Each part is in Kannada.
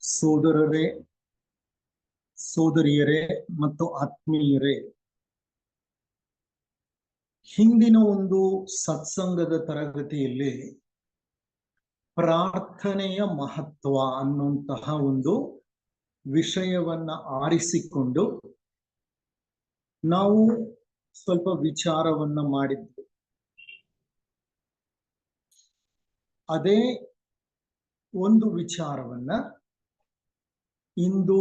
ಸೋದರರೇ, ಸೋದರಿಯರೇ ಮತ್ತು ಆತ್ಮೀಯರೇ, ಹಿಂದಿನ ಒಂದು ಸತ್ಸಂಗದ ತರಗತಿಯಲ್ಲಿ ಪ್ರಾರ್ಥನೆಯ ಮಹತ್ವ ಅನ್ನುವಂತಹ ಒಂದು ವಿಷಯವನ್ನ ಆರಿಸಿಕೊಂಡು ನಾವು ಸ್ವಲ್ಪ ವಿಚಾರವನ್ನ ಮಾಡಿದ್ವಿ. ಅದೇ ಒಂದು ವಿಚಾರವನ್ನ ಇಂದು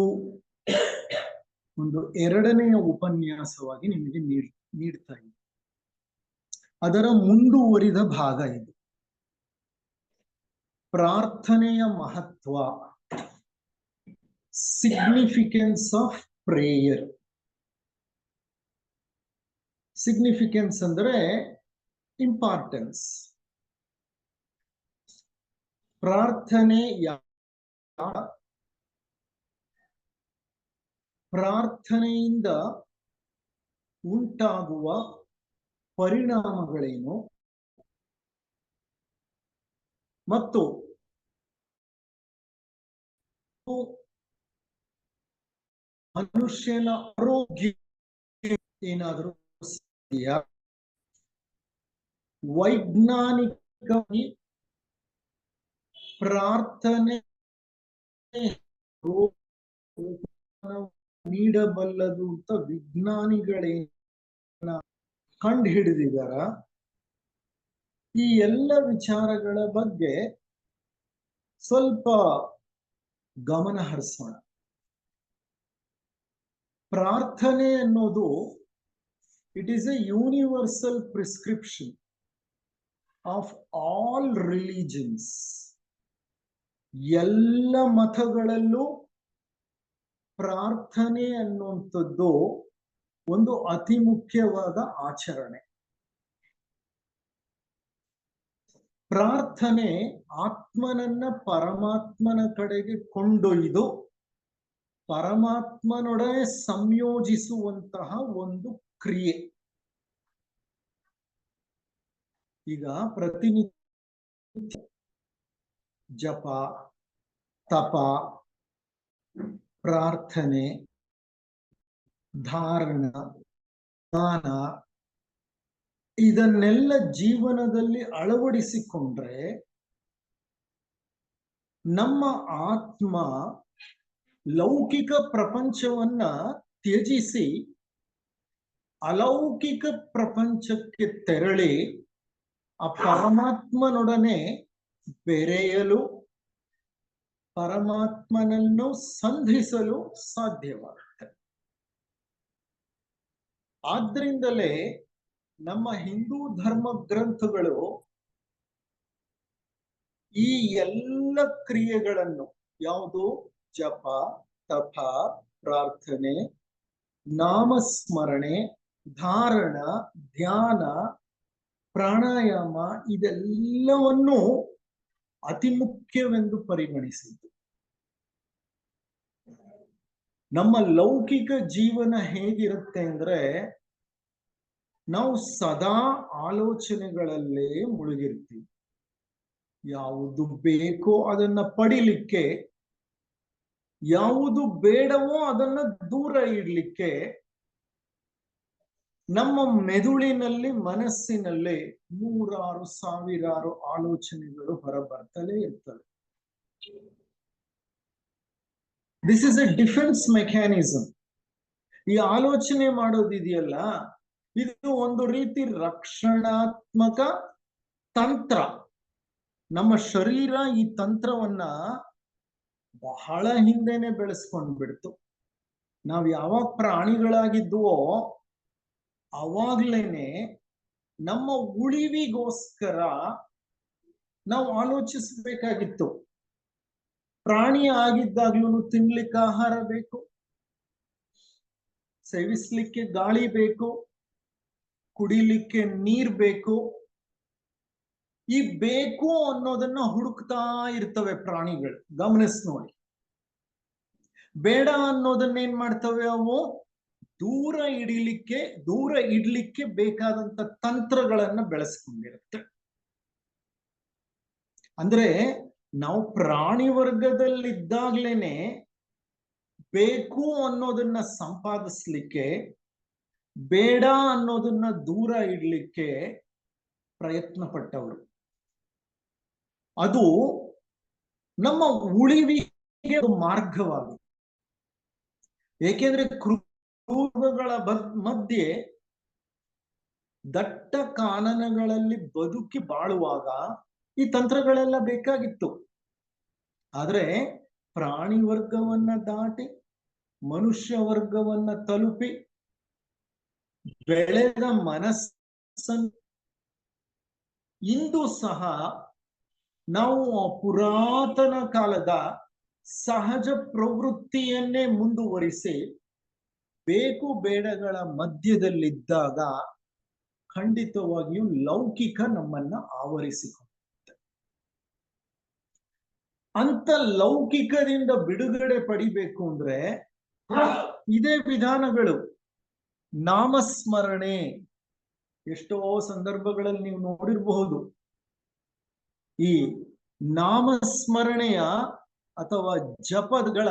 ಒಂದು ಎರಡನೆಯ ಉಪನ್ಯಾಸವಾಗಿ ನಿಮಗೆ ನೀಡ್ತಾ ಇದ್ದೀನಿ. ಅದರ ಮುಂದುವರಿದ ಭಾಗ ಇದು. ಪ್ರಾರ್ಥನೆಯ ಮಹತ್ವ, ಸಿಗ್ನಿಫಿಕೆನ್ಸ್ ಆಫ್ ಪ್ರೇಯರ್. ಸಿಗ್ನಿಫಿಕೆನ್ಸ್ ಅಂದ್ರೆ ಇಂಪಾರ್ಟೆನ್ಸ್. ಪ್ರಾರ್ಥನೆಯಿಂದ ಉಂಟಾಗುವ ಪರಿಣಾಮಗಳೇನು ಮತ್ತು ಮನುಷ್ಯನ ಆರೋಗ್ಯ ಏನಾದರೂ ವೈಜ್ಞಾನಿಕವಾಗಿ ಪ್ರಾರ್ಥನೆ ನೀಡಬಲ್ಲದು ಅಂತ ವಿಜ್ಞಾನಿಗಳೇನ ಕಂಡು ಹಿಡಿದಿದಾರ. ಈ ಎಲ್ಲ ವಿಚಾರಗಳ ಬಗ್ಗೆ ಸ್ವಲ್ಪ ಗಮನ ಹರಿಸೋಣ. ಪ್ರಾರ್ಥನೆ ಅನ್ನೋದು it is A universal prescription of all religions. ಎಲ್ಲ ಮತಗಳಲ್ಲೂ ಪ್ರಾರ್ಥನೆ ಅನ್ನುವಂಥದ್ದು ಒಂದು ಅತಿ ಮುಖ್ಯವಾದ ಆಚರಣೆ. ಪ್ರಾರ್ಥನೆ ಆತ್ಮನನ್ನ ಪರಮಾತ್ಮನ ಕಡೆಗೆ ಕೊಂಡೊಯ್ದು ಪರಮಾತ್ಮನೊಡನೆ ಸಂಯೋಜಿಸುವಂತಹ ಒಂದು ಕ್ರಿಯೆ. ಈಗ ಪ್ರತಿನಿತ್ಯ ಜಪ, ತಪ, ಪ್ರಾರ್ಥನೆ, ಧಾರಣ, ದಾನ ಇದನ್ನೆಲ್ಲ ಜೀವನದಲ್ಲಿ ಅಳವಡಿಸಿಕೊಂಡ್ರೆ ನಮ್ಮ ಆತ್ಮ ಲೌಕಿಕ ಪ್ರಪಂಚವನ್ನ ತ್ಯಜಿಸಿ ಅಲೌಕಿಕ ಪ್ರಪಂಚಕ್ಕೆ ತೆರಳಿ ಆ ಪರಮಾತ್ಮನೊಡನೆ ಬೆರೆಯಲು, ಪರಮಾತ್ಮನನ್ನು ಸಂಧಿಸಲು ಸಾಧ್ಯವಾಗುತ್ತೆ. ಆದ್ರಿಂದಲೇ ನಮ್ಮ ಹಿಂದೂ ಧರ್ಮ ಗ್ರಂಥಗಳು ಈ ಎಲ್ಲ ಕ್ರಿಯೆಗಳನ್ನು, ಯಾವುದು ಜಪ, ತಪ, ಪ್ರಾರ್ಥನೆ, ನಾಮಸ್ಮರಣೆ, ಧಾರಣ, ಧ್ಯಾನ, ಪ್ರಾಣಾಯಾಮ ಇದೆಲ್ಲವನ್ನು ಅತಿ ಮುಖ್ಯವೆಂದು ಪರಿಗಣಿಸಿದ್ದು. ನಮ್ಮ ಲೌಕಿಕ ಜೀವನ ಹೇಗಿರುತ್ತೆ ಅಂದ್ರೆ ನಾವು ಸದಾ ಆಲೋಚನೆಗಳಲ್ಲೇ ಮುಳುಗಿರ್ತೀವಿ. ಯಾವುದು ಬೇಕೋ ಅದನ್ನ ಪಡಿಲಿಕ್ಕೆ, ಯಾವುದು ಬೇಡವೋ ಅದನ್ನ ದೂರ ಇಡ್ಲಿಕ್ಕೆ ನಮ್ಮ ಮೆದುಳಿನಲ್ಲಿ, ಮನಸ್ಸಿನಲ್ಲಿ ನೂರಾರು ಸಾವಿರಾರು ಆಲೋಚನೆಗಳು ಹೊರಬರ್ತಲೇ ಇರ್ತವೆ. This is A defence mechanism. ಈ ಆಲೋಚನೆ ಮಾಡೋದಿದೆಯಲ್ಲ, ಇದು ಒಂದು ರೀತಿ ರಕ್ಷಣಾತ್ಮಕ ತಂತ್ರ. ನಮ್ಮ ಶರೀರ ಈ ತಂತ್ರವನ್ನ ಬಹಳ ಹಿಂದೆನೆ ಬೆಳೆಸ್ಕೊಂಡು ಬಿಡ್ತು. ನಾವ್ ಯಾವಾಗ ಪ್ರಾಣಿಗಳಾಗಿದ್ವೋ ಅವಾಗ್ಲೇನೆ ನಮ್ಮ ಉಳಿವಿಗೋಸ್ಕರ ನಾವು ಆಲೋಚಿಸಬೇಕಾಗಿತ್ತು. ಪ್ರಾಣಿ ಆಗಿದ್ದಾಗ್ಲೂ ತಿನ್ಲಿಕ್ಕೆ ಆಹಾರ ಬೇಕು, ಸೇವಿಸ್ಲಿಕ್ಕೆ ಗಾಳಿ ಬೇಕು, ಕುಡಿಲಿಕ್ಕೆ ನೀರ್ ಬೇಕು. ಈ ಬೇಕು ಅನ್ನೋದನ್ನ ಹುಡುಕ್ತಾ ಇರ್ತವೆ ಪ್ರಾಣಿಗಳು. ಗಮನಿಸ್ ನೋಡಿ. ಬೇಡ ಅನ್ನೋದನ್ನೇನ್ ಮಾಡ್ತವೆ ಅವು? ದೂರ ಇಡ್ಲಿಕ್ಕೆ ಬೇಕಾದಂತ ತಂತ್ರಗಳನ್ನ ಬೆಳೆಸ್ಕೊಂಡಿರುತ್ತೆ. ಅಂದ್ರೆ ನಾವು ಪ್ರಾಣಿ ವರ್ಗದಲ್ಲಿದ್ದಾಗ್ಲೇನೆ ಬೇಕು ಅನ್ನೋದನ್ನ ಸಂಪಾದಿಸ್ಲಿಕ್ಕೆ, ಬೇಡ ಅನ್ನೋದನ್ನ ದೂರ ಇಡ್ಲಿಕ್ಕೆ ಪ್ರಯತ್ನ ಪಟ್ಟವರು. ಅದು ನಮ್ಮ ಉಳಿವಿಗೆ ಒಂದು ಮಾರ್ಗವಾಗಿದೆ. ಏಕೆಂದ್ರೆ ಕ್ರೂರಗಳ ಮಧ್ಯೆ ದಟ್ಟ ಕಾನನಗಳಲ್ಲಿ ಬದುಕಿ ಬಾಳುವಾಗ ಈ ತಂತ್ರಗಳೆಲ್ಲ ಬೇಕಾಗಿತ್ತು. ಆದ್ರೆ ಪ್ರಾಣಿ ವರ್ಗವನ್ನ ದಾಟಿ ಮನುಷ್ಯ ವರ್ಗವನ್ನ ತಲುಪಿ ಬೆಳೆದ ಮನಸ್ಸನ್ನು ಇಂದು ಸಹ ನಾವು ಪುರಾತನ ಕಾಲದ ಸಹಜ ಪ್ರವೃತ್ತಿಯನ್ನೇ ಮುಂದುವರಿಸಿ ಬೇಕು ಬೇಡಗಳ ಮಧ್ಯದಲ್ಲಿದ್ದಾಗ ಖಂಡಿತವಾಗಿಯೂ ಲೌಕಿಕ ನಮ್ಮನ್ನ ಆವರಿಸಿಕೊಳ್ಳುತ್ತೆ. ಅಂತ ಲೌಕಿಕದಿಂದ ಬಿಡುಗಡೆ ಪಡಿಬೇಕು ಅಂದ್ರೆ ಇದೇ ವಿಧಾನಗಳು. ನಾಮಸ್ಮರಣೆ, ಎಷ್ಟೋ ಸಂದರ್ಭಗಳಲ್ಲಿ ನೀವು ನೋಡಿರಬಹುದು, ಈ ನಾಮಸ್ಮರಣೆಯ ಅಥವಾ ಜಪಗಳ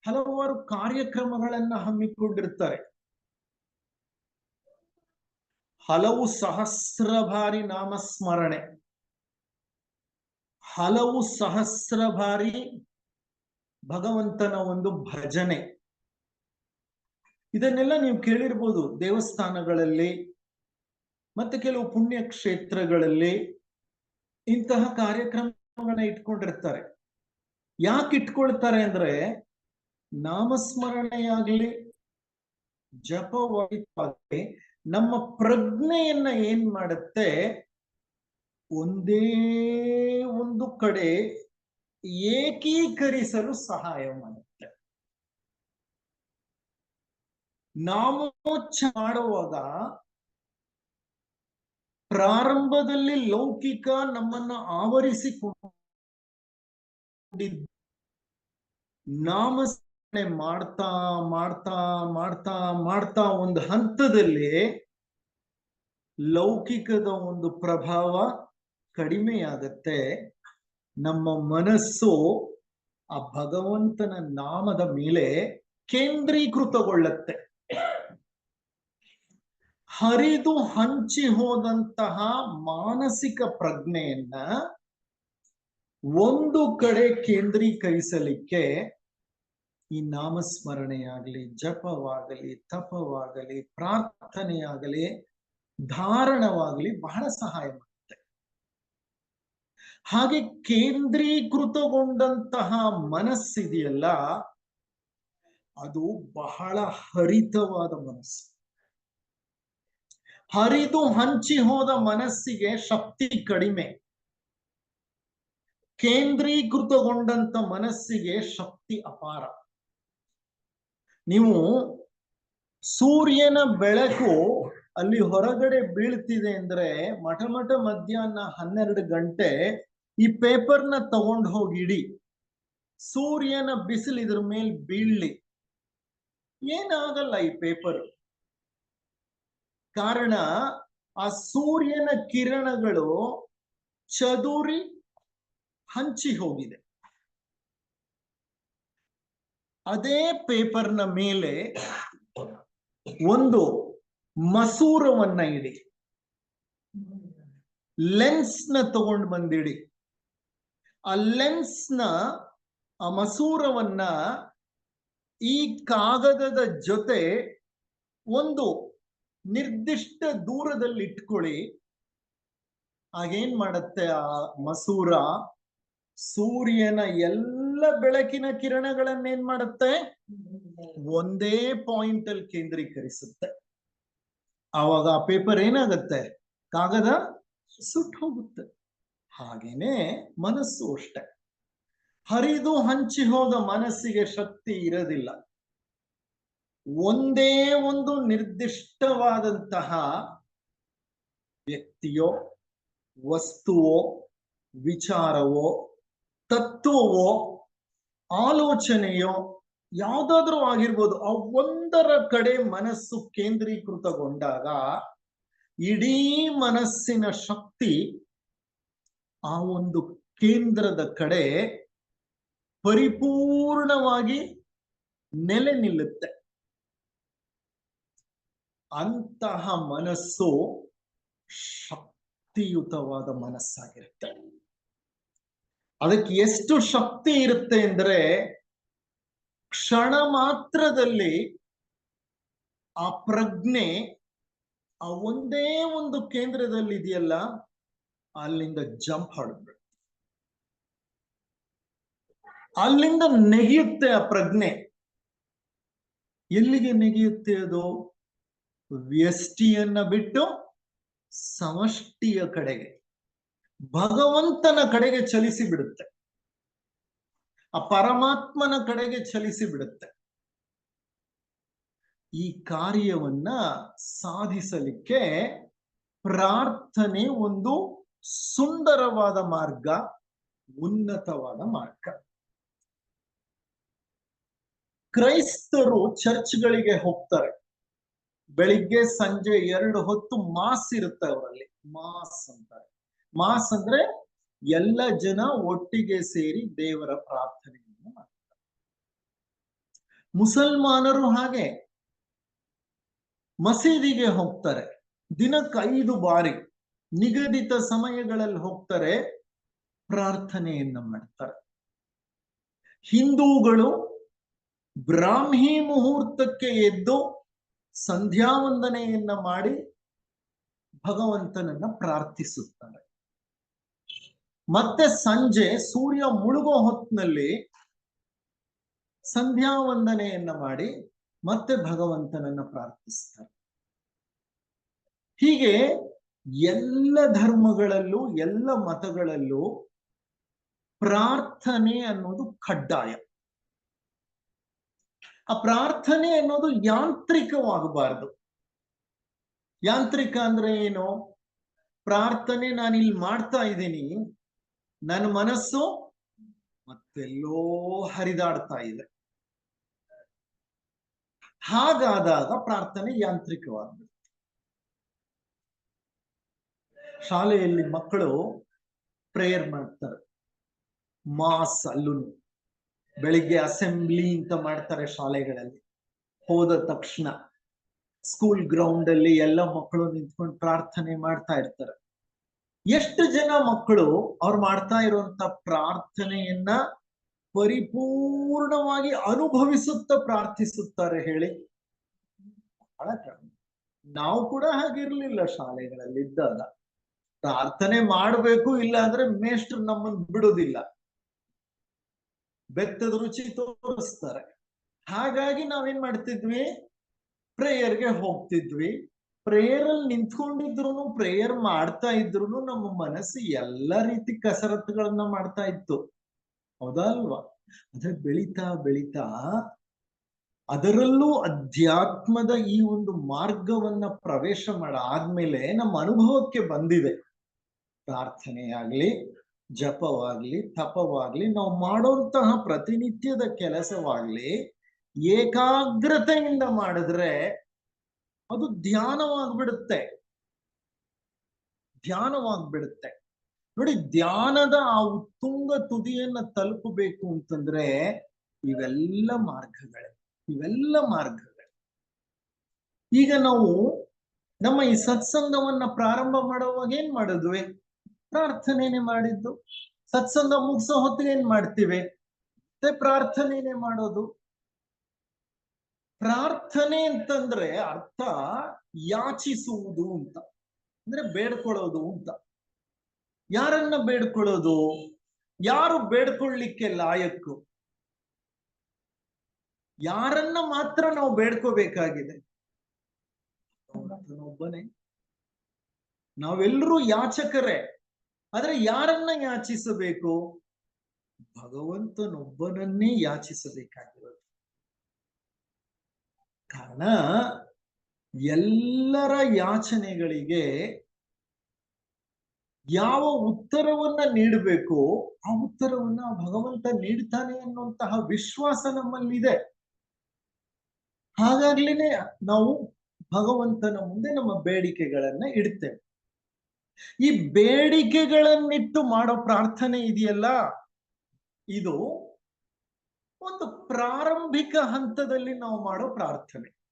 ಹಲವಾರು ಕಾರ್ಯಕ್ರಮಗಳನ್ನ ಹಮ್ಮಿಕೊಂಡಿರ್ತಾರೆ. ಹಲವು ಸಹಸ್ರ ಬಾರಿ ನಾಮಸ್ಮರಣೆ, ಹಲವು ಸಹಸ್ರ ಬಾರಿ ಭಗವಂತನ ಒಂದು ಭಜನೆ, ಇದನ್ನೆಲ್ಲ ನೀವು ಕೇಳಿರ್ಬೋದು ದೇವಸ್ಥಾನಗಳಲ್ಲಿ ಮತ್ತೆ ಕೆಲವು ಪುಣ್ಯ ಕ್ಷೇತ್ರಗಳಲ್ಲಿ. ಇಂತಹ ಕಾರ್ಯಕ್ರಮಗಳನ್ನ ಇಟ್ಕೊಂಡಿರ್ತಾರೆ. ಯಾಕೆ ಇಟ್ಕೊಳ್ತಾರೆ ಅಂದ್ರೆ ನಾಮಸ್ಮರಣೆಯಾಗಲಿ ಜಪವಾಗಲಿ ನಮ್ಮ ಪ್ರಜ್ಞೆಯನ್ನ ಏನ್ ಮಾಡುತ್ತೆ, ಒಂದೇ ಒಂದು ಕಡೆ ಏಕೀಕರಿಸಲು ಸಹಾಯ ಮಾಡುತ್ತೆ. ನಾಮೋಚ್ಚ ಮಾಡುವಾಗ ಪ್ರಾರಂಭದಲ್ಲಿ ಲೌಕಿಕ ನಮ್ಮನ್ನ ಆವರಿಸಿಕೊಂಡು ನಾಮಸ್ಮರಣೆ ಮಾಡ್ತಾ ಮಾಡ್ತಾ ಮಾಡ್ತಾ ಮಾಡ್ತಾ ಒಂದು ಹಂತದಲ್ಲಿ ಲೌಕಿಕದ ಒಂದು ಪ್ರಭಾವ ಕಡಿಮೆಯಾಗತ್ತೆ. ನಮ್ಮ ಮನಸ್ಸು ಆ ಭಗವಂತನ ನಾಮದ ಮೇಲೆ ಕೇಂದ್ರೀಕೃತಗೊಳ್ಳುತ್ತೆ. ಹರಿದು ಹಂಚಿ ಹೋದಂತಹ ಮಾನಸಿಕ ಪ್ರಜ್ಞೆಯನ್ನ ಒಂದು ಕಡೆ ಕೇಂದ್ರೀಕರಿಸಲಿಕ್ಕೆ ಈ ನಾಮಸ್ಮರಣೆಯಾಗಲಿ ಜಪವಾಗಲಿ ತಪವಾಗಲಿ ಪ್ರಾರ್ಥನೆಯಾಗಲಿ ಧಾರಣವಾಗಲಿ ಬಹಳ ಸಹಾಯ ಮಾಡುತ್ತೆ. ಹಾಗೆ ಕೇಂದ್ರೀಕೃತಗೊಂಡಂತಹ ಮನಸ್ಸಿದೆಯಲ್ಲ, ಅದು ಬಹಳ ಹರಿತವಾದ ಮನಸ್ಸು. ಹರಿದು ಹಂಚಿ ಹೋದ ಮನಸ್ಸಿಗೆ ಶಕ್ತಿ ಕಡಿಮೆ, ಕೇಂದ್ರೀಕೃತಗೊಂಡಂತ ಮನಸ್ಸಿಗೆ ಶಕ್ತಿ ಅಪಾರ. ನೀವು ಸೂರ್ಯನ ಬೆಳಕು ಅಲ್ಲಿ ಹೊರಗಡೆ ಬೀಳ್ತಿದೆ ಅಂದ್ರೆ ಮಠ ಮಧ್ಯಾಹ್ನ 12 ಗಂಟೆ ಈ ಪೇಪರ್ನ ತಗೊಂಡು ಹೋಗಿಡಿ, ಸೂರ್ಯನ ಬಿಸಿಲು ಇದ್ರ ಮೇಲೆ ಬೀಳ್ಲಿ, ಏನಾಗಲ್ಲ ಈ ಪೇಪರ್. ಕಾರಣ ಆ ಸೂರ್ಯನ ಕಿರಣಗಳು ಚದುರಿ ಹಂಚಿ ಹೋಗಿದೆ. ಅದೇ ಪೇಪರ್ನ ಮೇಲೆ ಒಂದು ಮಸೂರವನ್ನ ಇಡಿ, ಲೆನ್ಸ್ ನ ತಗೊಂಡು ಬಂದಿಡಿ. ಆ ಲೆನ್ಸ್ ನ ಆ ಮಸೂರವನ್ನ ಈ ಕಾಗದದ ಜೊತೆ ಒಂದು ನಿರ್ದಿಷ್ಟ ದೂರದಲ್ಲಿ ಇಟ್ಕೊಳ್ಳಿ. ಆಗೇನ್ ಮಾಡತ್ತೆ, ಆ ಮಸೂರ ಸೂರ್ಯನ ಎಲ್ಲ ಬೆಳಕಿನ ಕಿರಣಗಳನ್ನೇನ್ ಮಾಡುತ್ತೆ, ಒಂದೇ ಪಾಯಿಂಟ್ ಅಲ್ಲಿ ಕೇಂದ್ರೀಕರಿಸುತ್ತೆ. ಆವಾಗ ಆ ಪೇಪರ್ ಏನಾಗತ್ತೆ, ಕಾಗದ ಸುಟ್ಟು ಹೋಗುತ್ತೆ. ಹಾಗೇನೆ ಮನಸ್ಸು ಅಷ್ಟೆ. ಹರಿದು ಹಂಚಿ ಹೋದ ಮನಸ್ಸಿಗೆ ಶಕ್ತಿ ಇರೋದಿಲ್ಲ. ಒಂದೇ ಒಂದು ನಿರ್ದಿಷ್ಟವಾದಂತಹ ವ್ಯಕ್ತಿಯೋ ವಸ್ತುವೋ ವಿಚಾರವೋ ತತ್ವವೋ ಆಲೋಚನೆಯೋ ಯಾವುದಾದ್ರೂ ಆಗಿರ್ಬೋದು, ಆ ಒಂದರ ಕಡೆ ಮನಸ್ಸು ಕೇಂದ್ರೀಕೃತಗೊಂಡಾಗ ಇಡೀ ಮನಸ್ಸಿನ ಶಕ್ತಿ ಆ ಒಂದು ಕೇಂದ್ರದ ಕಡೆ ಪರಿಪೂರ್ಣವಾಗಿ ನೆಲೆ ನಿಲ್ಲುತ್ತೆ. ಅಂತಹ ಮನಸ್ಸು ಶಕ್ತಿಯುತವಾದ ಮನಸ್ಸಾಗಿರುತ್ತೆ. ಅದಕ್ಕೆ ಎಷ್ಟು ಶಕ್ತಿ ಇರುತ್ತೆ ಅಂದ್ರೆ ಕ್ಷಣ ಮಾತ್ರದಲ್ಲಿ ಆ ಪ್ರಜ್ಞೆ ಆ ಒಂದೇ ಒಂದು ಕೇಂದ್ರದಲ್ಲಿ ಇದೆಯಲ್ಲ, ಅಲ್ಲಿಂದ ಜಂಪ್ ಹೊಡೆದ್ಬಿಡುತ್ತೆ, ಅಲ್ಲಿಂದ ನೆಗೆಯುತ್ತೆ ಆ ಪ್ರಜ್ಞೆ. ಎಲ್ಲಿಗೆ ನೆಗೆಯುತ್ತೆ ಅದು? ವ್ಯಷ್ಟಿಯನ್ನ ಬಿಟ್ಟು ಸಮಷ್ಟಿಯ ಕಡೆಗೆ, ಭಗವಂತನ ಕಡೆಗೆ ಚಲಿಸಿ ಬಿಡುತ್ತೆ, ಆ ಪರಮಾತ್ಮನ ಕಡೆಗೆ ಚಲಿಸಿ ಬಿಡುತ್ತೆ. ಈ ಕಾರ್ಯವನ್ನ ಸಾಧಿಸಲಿಕ್ಕೆ ಪ್ರಾರ್ಥನೆ ಒಂದು ಸುಂದರವಾದ ಮಾರ್ಗ, ಉನ್ನತವಾದ ಮಾರ್ಗ. ಕ್ರೈಸ್ತರು ಚರ್ಚ್ಗಳಿಗೆ ಹೋಗ್ತಾರೆ. ಬೆಳಿಗ್ಗೆ ಸಂಜೆ 2 ಹೊತ್ತು ಮಾಸ್ ಇರುತ್ತೆ ಅವರಲ್ಲಿ. ಮಾಸ್ ಅಂತಾರೆ. ಮಾಸ್ ಅಂದ್ರೆ ಎಲ್ಲ ಜನ ಒಟ್ಟಿಗೆ ಸೇರಿ ದೇವರ ಪ್ರಾರ್ಥನೆಯನ್ನು ಮಾಡ್ತಾರೆ. ಮುಸಲ್ಮಾನರು ಹಾಗೆ ಮಸೀದಿಗೆ ಹೋಗ್ತಾರೆ. ದಿನಕ್ಕೆ 5 ಬಾರಿ ನಿಗದಿತ ಸಮಯಗಳಲ್ಲಿ ಹೋಗ್ತಾರೆ, ಪ್ರಾರ್ಥನೆಯನ್ನ ಮಾಡ್ತಾರೆ. ಹಿಂದೂಗಳು ಬ್ರಾಹ್ಮಿ ಮುಹೂರ್ತಕ್ಕೆ ಎದ್ದು ಸಂಧ್ಯಾ ವಂದನೆಯನ್ನ ಮಾಡಿ ಭಗವಂತನನ್ನ ಪ್ರಾರ್ಥಿಸುತ್ತಾರೆ. ಮತ್ತೆ ಸಂಜೆ ಸೂರ್ಯ ಮುಳುಗೋ ಹೊತ್ತಿನಲ್ಲಿ ಸಂಧ್ಯಾ ವಂದನೆಯನ್ನ ಮಾಡಿ ಮತ್ತೆ ಭಗವಂತನನ್ನ ಪ್ರಾರ್ಥಿಸ್ತಾರೆ. ಹೀಗೆ ಎಲ್ಲ ಧರ್ಮಗಳಲ್ಲೂ ಎಲ್ಲ ಮತಗಳಲ್ಲೂ ಪ್ರಾರ್ಥನೆ ಅನ್ನೋದು ಕಡ್ಡಾಯ. ಆ ಪ್ರಾರ್ಥನೆ ಅನ್ನೋದು ಯಾಂತ್ರಿಕವಾಗಬಾರದು. ಯಾಂತ್ರಿಕ ಅಂದ್ರೆ ಏನು? ಪ್ರಾರ್ಥನೆ ನಾನಿಲ್ಲಿ ಮಾಡ್ತಾ ಇದ್ದೀನಿ, ನನ್ನ ಮನಸ್ಸು ಮತ್ತೆಲ್ಲೋ ಹರಿದಾಡ್ತಾ ಇದೆ. ಹಾಗಾದಾಗ ಪ್ರಾರ್ಥನೆ ಯಾಂತ್ರಿಕವಾಗ್ಬಿಡುತ್ತೆ. ಶಾಲೆಯಲ್ಲಿ ಮಕ್ಕಳು ಪ್ರೇಯರ್ ಮಾಡ್ತಾರೆ, ಮಾಸ್ ಅಲ್ಲೂ ಬೆಳಿಗ್ಗೆ ಅಸೆಂಬ್ಲಿ ಅಂತ ಮಾಡ್ತಾರೆ ಶಾಲೆಗಳಲ್ಲಿ. ಹೋದ ತಕ್ಷಣ ಸ್ಕೂಲ್ ಗ್ರೌಂಡ್ ಅಲ್ಲಿ ಎಲ್ಲ ಮಕ್ಕಳು ನಿಂತ್ಕೊಂಡು ಪ್ರಾರ್ಥನೆ ಮಾಡ್ತಾ ಇರ್ತಾರೆ. ಎಷ್ಟು ಜನ ಮಕ್ಕಳು ಅವ್ರು ಮಾಡ್ತಾ ಇರುವಂತ ಪ್ರಾರ್ಥನೆಯನ್ನ ಪರಿಪೂರ್ಣವಾಗಿ ಅನುಭವಿಸುತ್ತಾ ಪ್ರಾರ್ಥಿಸುತ್ತಾರೆ ಹೇಳಿ? ಬಹಳ ಕಡಿಮೆ. ನಾವು ಕೂಡ ಹಾಗಿರ್ಲಿಲ್ಲ ಶಾಲೆಗಳಲ್ಲಿ ಇದ್ದಾಗ. ಪ್ರಾರ್ಥನೆ ಮಾಡಬೇಕು, ಇಲ್ಲ ಅಂದ್ರೆ ಮೇಷ್ಟ್ರು ನಮ್ಮನ್ನು ಬಿಡೋದಿಲ್ಲ, ಬೆತ್ತದ ರುಚಿ ತೋರಿಸ್ತಾರೆ. ಹಾಗಾಗಿ ನಾವೇನ್ ಮಾಡ್ತಿದ್ವಿ? ಪ್ರೇಯರ್ಗೆ ಹೋಗ್ತಿದ್ವಿ. ಪ್ರೇಯರ್ ಅಲ್ಲಿ ನಿಂತ್ಕೊಂಡಿದ್ರು, ಪ್ರೇಯರ್ ಮಾಡ್ತಾ ಇದ್ರು ನಮ್ಮ ಮನಸ್ಸು ಎಲ್ಲ ರೀತಿ ಕಸರತ್ತುಗಳನ್ನ ಮಾಡ್ತಾ ಇತ್ತು. ಹೌದಾ ಅಲ್ವಾ? ಆದ್ರೆ ಬೆಳೀತಾ ಬೆಳೀತಾ ಅದರಲ್ಲೂ ಅಧ್ಯಾತ್ಮದ ಈ ಒಂದು ಮಾರ್ಗವನ್ನ ಪ್ರವೇಶ ಆದ್ಮೇಲೆ ನಮ್ಮ ಅನುಭವಕ್ಕೆ ಬಂದಿದೆ, ಪ್ರಾರ್ಥನೆಯಾಗ್ಲಿ, ಜಪವಾಗ್ಲಿ, ತಪವಾಗ್ಲಿ, ನಾವು ಮಾಡುವಂತಹ ಪ್ರತಿನಿತ್ಯದ ಕೆಲಸವಾಗ್ಲಿ ಏಕಾಗ್ರತೆಯಿಂದ ಮಾಡಿದ್ರೆ ಅದು ಧ್ಯಾನವಾಗ್ಬಿಡುತ್ತೆ. ಧ್ಯಾನವಾಗ್ಬಿಡುತ್ತೆ. ನೋಡಿ, ಧ್ಯಾನದ ಆ ಉತ್ತುಂಗ ತುದಿಯನ್ನ ತಲುಪಬೇಕು ಅಂತಂದ್ರೆ ಇವೆಲ್ಲ ಮಾರ್ಗಗಳೇ. ಈಗ ನಾವು ನಮ್ಮ ಈ ಸತ್ಸಂಗವನ್ನ ಪ್ರಾರಂಭ ಮಾಡುವಾಗ ಏನ್ ಮಾಡಿದ್ವಿ? ಪ್ರಾರ್ಥನೆನೆ ಮಾಡಿದ್ದು. ಸತ್ಸಂಗ ಮುಗಿಸೋ ಹೊತ್ತಿಗೆ ಏನ್ ಮಾಡ್ತೀವಿ? ಮತ್ತೆ ಪ್ರಾರ್ಥನೆನೆ ಮಾಡೋದು. ಪ್ರಾರ್ಥನೆ ಅಂತಂದ್ರೆ ಅರ್ಥ ಯಾಚಿಸುವುದು ಅಂತ, ಅಂದ್ರೆ ಬೇಡ್ಕೊಳ್ಳೋದು ಅಂತ. ಯಾರನ್ನ ಬೇಡ್ಕೊಳ್ಳೋದು? ಯಾರು ಬೇಡ್ಕೊಳ್ಳಿಕ್ಕೆ ಲಾಯಕ್ಕು? ಯಾರನ್ನ ಮಾತ್ರ ನಾವು ಬೇಡ್ಕೋಬೇಕಾಗಿದೆ? ಒಬ್ಬನೇ. ನಾವೆಲ್ಲರೂ ಯಾಚಕರೇ, ಆದ್ರೆ ಯಾರನ್ನ ಯಾಚಿಸಬೇಕು? ಭಗವಂತನೊಬ್ಬನನ್ನೇ ಯಾಚಿಸಬೇಕಾಗಿರೋದು. ಕಾರಣ ಎಲ್ಲರ ಯಾಚನೆಗಳಿಗೆ ಯಾವ ಉತ್ತರವನ್ನ ನೀಡಬೇಕು ಆ ಉತ್ತರವನ್ನ ಭಗವಂತ ನೀಡ್ತಾನೆ ಅನ್ನುವಂತಹ ವಿಶ್ವಾಸ ನಮ್ಮಲ್ಲಿದೆ. ಹಾಗಾಗ್ಲೇನೆ ನಾವು ಭಗವಂತನ ಮುಂದೆ ನಮ್ಮ ಬೇಡಿಕೆಗಳನ್ನ ಇಡ್ತೇವೆ. ಈ ಬೇಡಿಕೆಗಳನ್ನಿಟ್ಟು ಮಾಡೋ ಪ್ರಾರ್ಥನೆ ಇದೆಯಲ್ಲ, ಇದು ಒಂದು ಪ್ರಾರಂಭಿಕ ಹಂತದಲ್ಲಿ ನಾವು ಮಾಡೋ ಪ್ರಾರ್ಥನೆ.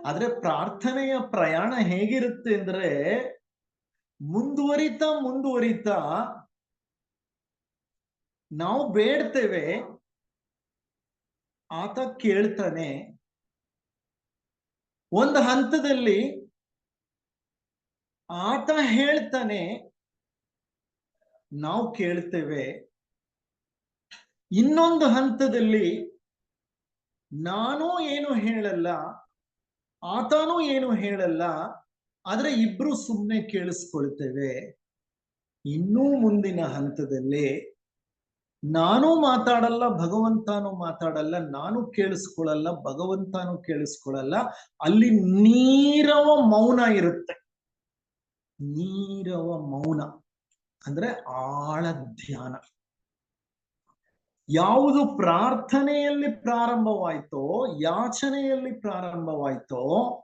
ಆದ್ರೆ ಪ್ರಾರ್ಥನೆಯ ಪ್ರಯಾಣ ಹೇಗಿರುತ್ತೆ ಅಂದ್ರೆ, ಮುಂದುವರಿತಾ ಮುಂದುವರಿತಾ ನಾವು ಬೇಡ್ತೇವೆ, ಆತ ಕೇಳ್ತಾನೆ. ಒಂದು ಹಂತದಲ್ಲಿ ಆತ ಹೇಳ್ತಾನೆ, ನಾವು ಕೇಳ್ತೇವೆ. ಇನ್ನೊಂದು ಹಂತದಲ್ಲಿ ನಾನು ಏನು ಹೇಳಲ್ಲ, ಆತನೂ ಏನು ಹೇಳಲ್ಲ, ಆದ್ರೆ ಇಬ್ರು ಸುಮ್ಮನೆ ಕೇಳಿಸ್ಕೊಳ್ತೇವೆ. ಇನ್ನೂ ಮುಂದಿನ ಹಂತದಲ್ಲಿ ನಾನು ಮಾತಾಡಲ್ಲ, ಭಗವಂತನೂ ಮಾತಾಡಲ್ಲ, ನಾನು ಕೇಳಿಸ್ಕೊಳ್ಳಲ್ಲ, ಭಗವಂತನೂ ಕೇಳಿಸ್ಕೊಳ್ಳಲ್ಲ, ಅಲ್ಲಿ ನೀರವ ಮೌನ ಇರುತ್ತೆ. ನೀರವ ಮೌನ ಅಂದ್ರೆ ಆಳ ಧ್ಯಾನ. ಯಾವುದು ಪ್ರಾರ್ಥನೆಯಲ್ಲಿ ಪ್ರಾರಂಭವಾಯ್ತೋ, ಯಾಚನೆಯಲ್ಲಿ ಪ್ರಾರಂಭವಾಯ್ತೋ,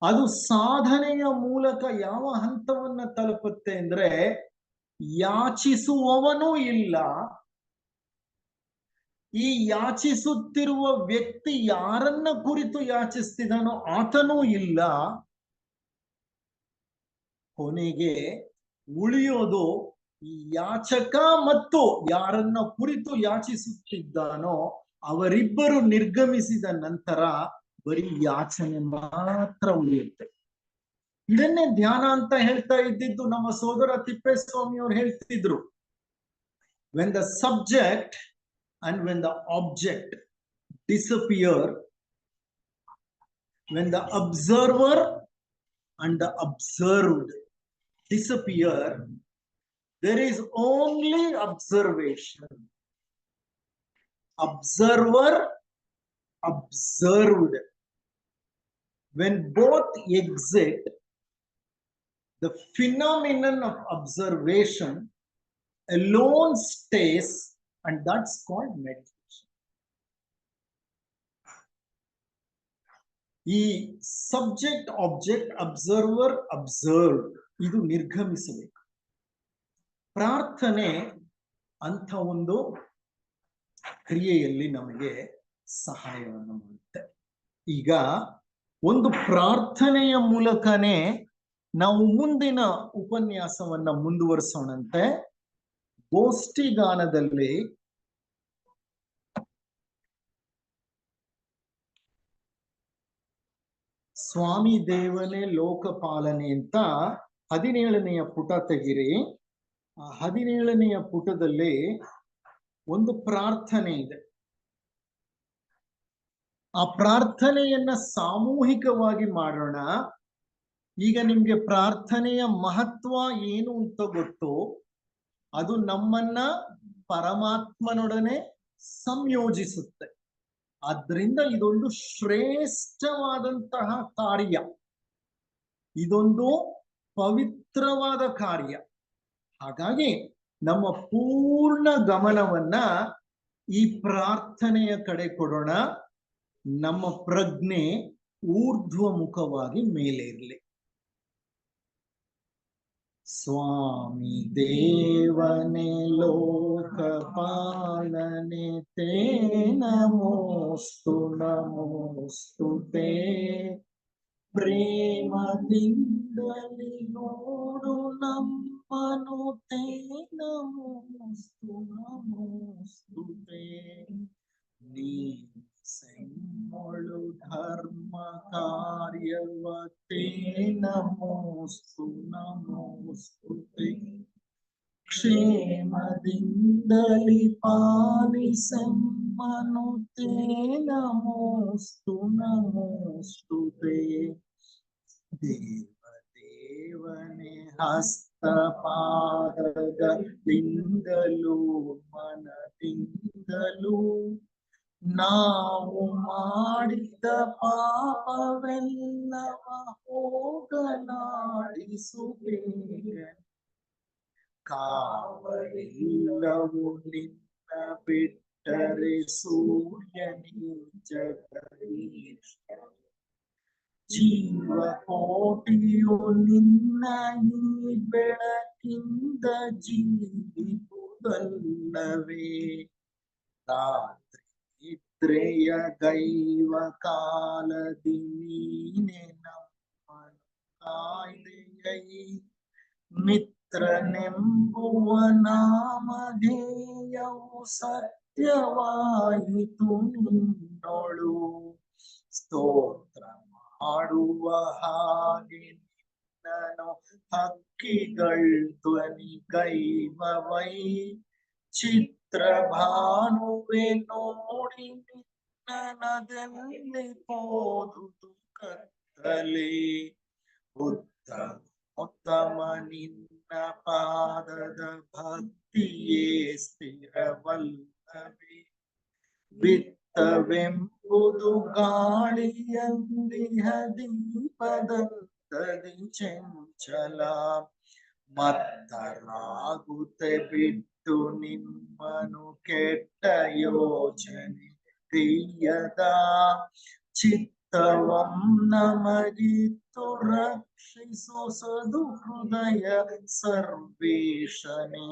ಅದು ಸಾಧನೆಯ ಮೂಲಕ ಯಾವ ಹಂತವನ್ನ ತಲುಪುತ್ತೆ ಅಂದ್ರೆ, ಯಾಚಿಸುವವನೂ ಇಲ್ಲ, ಈ ಯಾಚಿಸುತ್ತಿರುವ ವ್ಯಕ್ತಿ ಯಾರನ್ನ ಕುರಿತು ಯಾಚಿಸ್ತಿದಾನೋ ಆತನೂ ಇಲ್ಲ. ಕೊನೆಗೆ ಉಳಿಯೋದು ಈ ಯಾಚಕ ಮತ್ತು ಯಾರನ್ನ ಕುರಿತು ಯಾಚಿಸುತ್ತಿದ್ದಾನೋ ಅವರಿಬ್ಬರು ನಿರ್ಗಮಿಸಿದ ನಂತರ ಬರೀ ಯಾಚನೆ ಮಾತ್ರ ಉಳಿಯುತ್ತೆ. ಇದನ್ನೇ ಧ್ಯಾನ ಅಂತ ಹೇಳ್ತಾ ಇದ್ದಿದ್ದು ನಮ್ಮ ಸೋದರ ತಿಪ್ಪೇಸ್ವಾಮಿ ಅವರು ಹೇಳ್ತಿದ್ರು. when the subject and when the object disappear, when the observer and the observed disappear, there is only observation. Observer, observed. When both exit, the phenomenon of observation alone stays, and that's called meditation. ಈ ಸಬ್ಜೆಕ್ಟ್, ಆಬ್ಜೆಕ್ಟ್, ಅಬ್ಸರ್ವರ್, ಅಬ್ಸರ್ವ್ ಇದು ನಿರ್ಗಮಿಸಬೇಕು. ಪ್ರಾರ್ಥನೆ ಅಂತ ಒಂದು ಕ್ರಿಯೆಯಲ್ಲಿ ನಮಗೆ ಸಹಾಯವನ್ನು ಮಾಡುತ್ತೆ. ಈಗ ಒಂದು ಪ್ರಾರ್ಥನೆಯ ಮೂಲಕನೇ ನಾವು ಮುಂದಿನ ಉಪನ್ಯಾಸವನ್ನ ಮುಂದುವರಿಸೋಣಂತೆ. ಗೋಷ್ಠಿಗಾನದಲ್ಲಿ ಸ್ವಾಮಿ ದೇವನೇ ಲೋಕಪಾಲನೆ ಅಂತ 17ನೆಯ ಪುಟ ತೆಗಿರಿ. ಆ 17ನೆಯ ಪುಟದಲ್ಲಿ ಒಂದು ಪ್ರಾರ್ಥನೆ ಇದೆ. ಆ ಪ್ರಾರ್ಥನೆಯನ್ನ ಸಾಮೂಹಿಕವಾಗಿ ಮಾಡೋಣ. ಈಗ ನಿಮ್ಗೆ ಪ್ರಾರ್ಥನೆಯ ಮಹತ್ವ ಏನು ಅಂತ ಗೊತ್ತು. ಅದು ನಮ್ಮನ್ನ ಪರಮಾತ್ಮನೊಡನೆ ಸಂಯೋಜಿಸುತ್ತೆ. ಆದ್ರಿಂದ ಇದೊಂದು ಶ್ರೇಷ್ಠವಾದಂತಹ ಕಾರ್ಯ, ಇದೊಂದು ಪವಿತ್ರವಾದ ಕಾರ್ಯ. ಹಾಗಾಗಿ ನಮ್ಮ ಪೂರ್ಣ ಗಮನವನ್ನ ಈ ಪ್ರಾರ್ಥನೆಯ ಕಡೆ ಕೊಡೋಣ. ನಮ್ಮ ಪ್ರಜ್ಞೆ ಊರ್ಧ್ವಮುಖವಾಗಿ ಮೇಲೆ ಇರಲಿ. ಸ್ವಾಮಿ ದೇವನೇ ಲೋಕಪಾಲನೆ ತೇ ನಮೋಸ್ತು ನಮೋಸ್ತು ತೇ. ಪ್ರೇಮದಿಂದಲಿ ನೋಡು ನಮ್ಮನು ತೇ ನಮೋಸ್ತು ನಮೋಸ್ತು ತೇ. ನೀ ಸೆಮ್ಮೊಳು ಧರ್ಮ ಕಾರ್ಯವತೆ ನಮೋಸ್ತು ನಮೋಸ್ತು ತೇ. ಕ್ಷೇಮದಿಂದಲಿ ಪಾಲಿಸೆಮ್ಮನು ತೇ ನಮೋಸ್ತು ನಮೋಸ್ತು ತೇ. ದೇವದೇವನೇ ಹಸ್ತಪಾದಗಳಿಂದಲೂ ಮನದಿಂದಲೂ ನಾವು ಮಾಡಿದ ಪಾಪವೆಲ್ಲವ ಹೋಗಲಾಡಿಸು ಬೇಗನೆ. ಕಾವಲಿಲ್ಲವು ನಿನ್ನ ಬಿಟ್ಟರೆ ಸೂರ್ಯನಿ ಜಗದೀಶ. ಜೀವ ಕೋಟಿಯು ನಿನ್ನ ಈ ಬೆಳಕಿಂದ ಜೀವಿಸುವುದಲ್ಲವೇ. ರಾತ್ರಿ ನಿದ್ರೆಯ ಗೈವ ಕಾಲದಿ ನೀನೆ ನಮ್ಮನ್ನು ಕಾಯ್ದೆಯೈ. ಮಿತ್ರನೆಂಬುವ ನಾಮಧೇಯವು ಸತ್ಯವಾಯಿತು ನಿನ್ನೊಳು. ಸ್ತೋತ್ರ ಮಾಡುವ ಹಾಗೆ ನಿನ್ನನು ಹಕ್ಕಿಗಳ್ ಧ್ವನಿ ಗೈವವೈ. ಚಿತ್ರಭಾನುವೆ ನೋಡಿ ನಿನ್ನನದಲ್ಲಿ ಪೋದುದು ಕತ್ತಲೆ. ಉತ್ತಮ ನಿನ್ನ ಪಾದದ ಭಕ್ತಿಯೇ ಸ್ಥಿರವಲ್ಲವೇ. ಬಿತ್ತವೆಂಬುದು ಗಾಳಿಯಲ್ಲಿಹ ದೀಪದಂತದಿ ಚಂಚಲ. ಮತ್ತರಾಗುತ್ತೆ ಬಿಟ್ಟು ನಿಮ್ಮನು ಕೆಟ್ಟ ಯೋಚನೆ ತೆಯ್ಯದ. ಚಿತ್ತವಂ ನಮಗಿತ್ತು ರಕ್ಷಿಸು ಸದು ಹೃದಯ ಸರ್ವೇಶನೇ.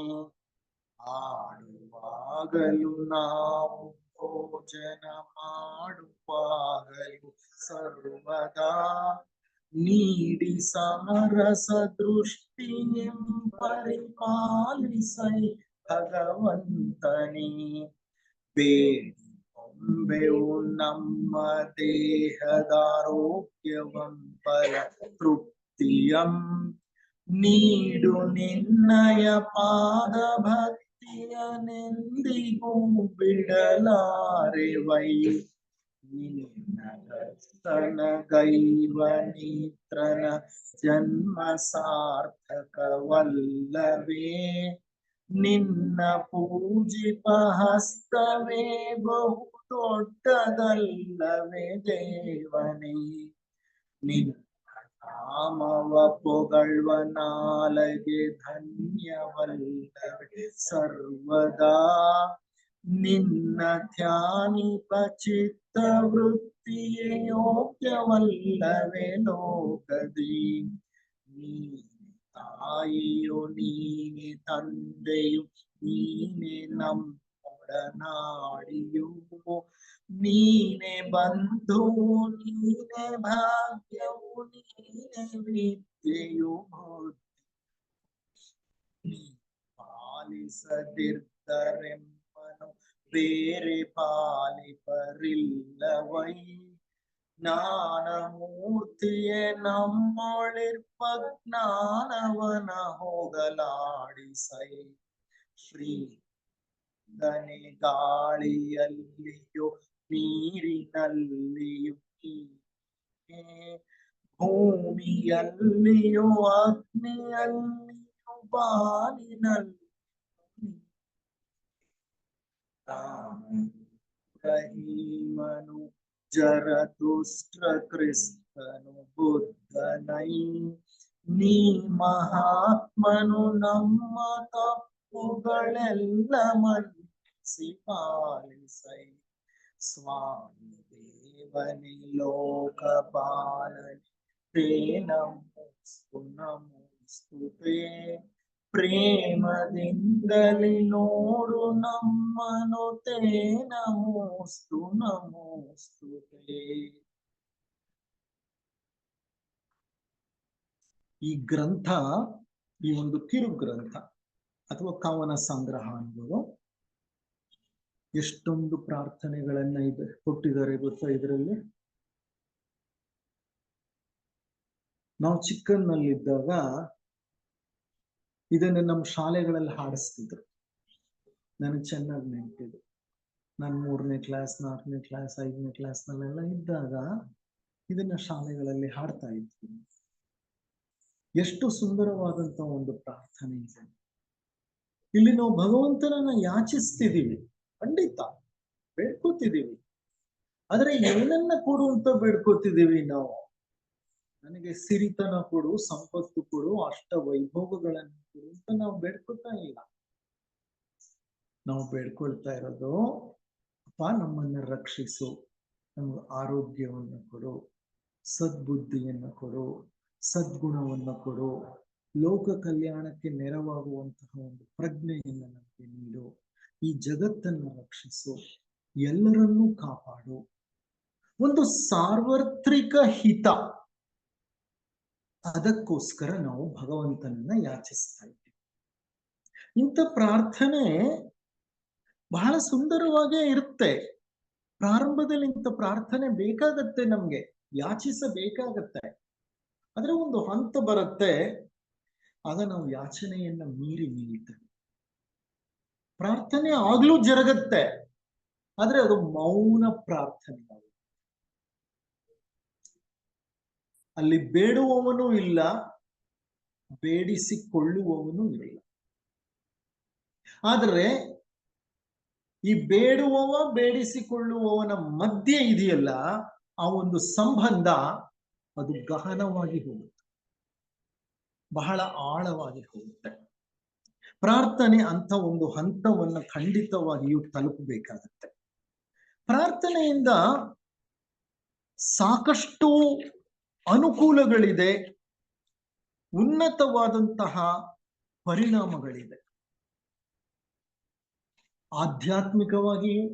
ಆಡುವಾಗಲು ನಾವು ಭೋಜನ ಮಾಡುವಾಗಲು ಸರ್ವದಾ ನೀಡಿ ಸಮರಸ ದೃಷ್ಟಿಯಂ ಪರಿಪಾಲಿಸೈ ಭಗವಂತನೇ. ಬೇಡಿ ಕೊಂಬೆವು ನಮ್ಮ ದೇಹದಾರೋಗ್ಯವಂ ಬಲ ತೃಪ್ತಿಯಂ. ನೀಡು ನಿನ್ನಯ ಪಾದ ಭಕ್ತಿಯನೆಂದಿಗೂ ಬಿಡಲಾರೆವೈ. ನಿನ್ನ ದರ್ಶನ ಗೈವ ನೇತ್ರನ ಜನ್ಮ ಸಾರ್ಥಕವಲ್ಲವೇ. ನಿನ್ನ ಪೂಜಿಪ ಹಸ್ತವೇ ಬಹು ದೊಡ್ಡದಲ್ಲವೇ ದೇವನೇ. ನಿನ್ನ ನಾಮವ ಪೊಗಳ್ವ ನಾಲಗೆ ಧನ್ಯವಲ್ಲವೇ ಸರ್ವದಾ. ನಿನ್ನ ಧ್ಯಾನಿಪ ಚಿತ್ತವೃತ್ತಿಯೇ ಯೋಗ್ಯವಲ್ಲವೇ ಲೋಕದಿ. ನೀನೆ ತಾಯಿಯು ನೀನೆ ತಂದೆಯು ನೀನೆ ನಮ್ಮೊಡನಾಡಿಯು. ನೀನೆ ಬಂಧುವು ನೀನೆ ಭಾಗ್ಯವು ನೀನೆ ವಿದ್ಯೆಯು ಬುದ್ಧಿ. ಪಾಲಿಸದಿರ್ದರೆಂಬನು ಬೇರೆ ಪಾಲಿಪರಿಲ್ಲವೈ. ಜ್ಞಾನ ಮೂರ್ತಿಯೇ ನಮ್ಮೊಳಿರ್ಪ ಜ್ಞಾನವನ ಹೋಗಲಾಡಿಸೈ. ಶ್ರೀ ಗನೆ ಗಾಳಿಯಲ್ಲಿಯೋ ನೀರಿನಲ್ಲಿಯೂ ನೀನೇ. ಭೂಮಿಯಲ್ಲಿಯೂ ಅಗ್ನಿಯಲ್ಲಿಯೂ ಬಾನಿನಲ್ಲಿ ರಹೀಮನು ಜರತುಷ್ಟ್ರ ಕ್ರಿಸ್ತನು ಬುದ್ಧನೈ. ನೀ ಮಹಾತ್ಮನು ನಮ್ಮ ತಪ್ಪುಗಳೆಲ್ಲ ಮನ್ನಿಸಿ ಪಾಲಿಸೈ. ಸ್ವಾಮಿ ದೇವನೇ ಲೋಕಪಾಲನೆ ತೇ ನಮೋಸ್ತು ನಮೋಸ್ತುತೇ. ಪ್ರೇಮದಿಂದಲಿ ನೋಡು ನಮ್ಮನು ತೇ ನಮೋಸ್ತು ನಮೋಸ್ತುತೇ. ಈ ಗ್ರಂಥ, ಈ ಒಂದು ಕಿರು ಗ್ರಂಥ ಅಥವಾ ಕವನ ಸಂಗ್ರಹ ಅನ್ನೋದು ಎಷ್ಟೊಂದು ಪ್ರಾರ್ಥನೆಗಳನ್ನ ಕೊಟ್ಟಿದ್ದಾರೆ ಗೊತ್ತಾ ಇದರಲ್ಲಿ. ನಾವು ಚಿಕ್ಕನ್ನಲ್ಲಿದ್ದಾಗ ಇದನ್ನ ನಮ್ಮ ಶಾಲೆಗಳಲ್ಲಿ ಹಾಡಿಸ್ತಿದ್ರು. ನನಗೆ ಚೆನ್ನಾಗಿ ನೆನಪಿದೆ. ನಾನು 3ನೇ ಕ್ಲಾಸ್ 4ನೇ ಕ್ಲಾಸ್ 5ನೇ ಕ್ಲಾಸ್ನಲ್ಲೆಲ್ಲ ಇದ್ದಾಗ ಇದನ್ನ ಶಾಲೆಗಳಲ್ಲಿ ಹಾಡ್ತಾ ಇದ್ವಿ. ಎಷ್ಟು ಸುಂದರವಾದಂತ ಒಂದು ಪ್ರಾರ್ಥನೆ ಇದೆ. ಇಲ್ಲಿ ನಾವು ಭಗವಂತನನ್ನ ಯಾಚಿಸ್ತಿದೀವಿ, ಖಂಡಿತ ಬೇಡ್ಕೋತಿದ್ದೀವಿ. ಆದ್ರೆ ಏನನ್ನ ಕೊಡು ಅಂತ ಬೇಡ್ಕೋತಿದ್ದೀವಿ ನಾವು? ನನಗೆ ಸಿರಿತನ ಕೊಡು, ಸಂಪತ್ತು ಕೊಡು, ಅಷ್ಟ ವೈಭೋಗಗಳನ್ನು ಕೊಡು ಅಂತ ನಾವು ಬೇಡ್ಕೋತಾ ಇಲ್ಲ. ನಾವು ಬೇಡ್ಕೊಳ್ತಾ ಇರೋದು, ಅಪ್ಪ ನಮ್ಮನ್ನ ರಕ್ಷಿಸು, ನಮ್ಗೆ ಆರೋಗ್ಯವನ್ನು ಕೊಡು, ಸದ್ಬುದ್ಧಿಯನ್ನು ಕೊಡು, ಸದ್ಗುಣವನ್ನು ಕೊಡು, ಲೋಕ ಕಲ್ಯಾಣಕ್ಕೆ ನೆರವಾಗುವಂತಹ ಒಂದು ಪ್ರಜ್ಞೆಯನ್ನು ನಮಗೆ ನೀಡು, ಈ ಜಗತ್ತನ್ನು ರಕ್ಷಿಸು, ಎಲ್ಲರನ್ನೂ ಕಾಪಾಡು. ಒಂದು ಸಾರ್ವತ್ರಿಕ ಹಿತ, ಅದಕ್ಕೋಸ್ಕರ ನಾವು ಭಗವಂತನನ್ನ ಯಾಚಿಸ್ತಾ ಇದ್ದೀವಿ. ಇಂಥ ಪ್ರಾರ್ಥನೆ ಬಹಳ ಸುಂದರವಾಗೇ ಇರುತ್ತೆ. ಪ್ರಾರಂಭದಲ್ಲಿ ಇಂಥ ಪ್ರಾರ್ಥನೆ ಬೇಕಾಗತ್ತೆ, ನಮ್ಗೆ ಯಾಚಿಸಬೇಕಾಗತ್ತೆ. ಆದ್ರೆ ಒಂದು ಹಂತ ಬರುತ್ತೆ, ಆಗ ನಾವು ಯಾಚನೆಯನ್ನ ಮೀರಿ ನಿಲ್ತೇವೆ. ಪ್ರಾರ್ಥನೆ ಆಗ್ಲೂ ಜರುಗತ್ತೆ, ಆದ್ರೆ ಅದು ಮೌನ ಪ್ರಾರ್ಥನೆ. ಅಲ್ಲಿ ಬೇಡುವವನು ಇಲ್ಲ, ಬೇಡಿಸಿಕೊಳ್ಳುವವನು ಇಲ್ಲ. ಆದರೆ ಈ ಬೇಡುವವ ಬೇಡಿಸಿಕೊಳ್ಳುವವನ ಮಧ್ಯೆ ಇದೆಯಲ್ಲ, ಆ ಒಂದು ಸಂಬಂಧ ಅದು ಗಹನವಾಗಿ ಹೋಗುತ್ತೆ, ಬಹಳ ಆಳವಾಗಿ ಹೋಗುತ್ತೆ. ಪ್ರಾರ್ಥನೆ ಅಂತ ಒಂದು ಹಂತವನ್ನು ಖಂಡಿತವಾಗಿಯೂ ತಲುಪಬೇಕಾಗತ್ತೆ. ಪ್ರಾರ್ಥನೆಯಿಂದ ಸಾಕಷ್ಟು ಅನುಕೂಲಗಳಿದೆ, ಉನ್ನತವಾದಂತಹ ಪರಿಣಾಮಗಳಿದೆ. ಆಧ್ಯಾತ್ಮಿಕವಾಗಿಯೂ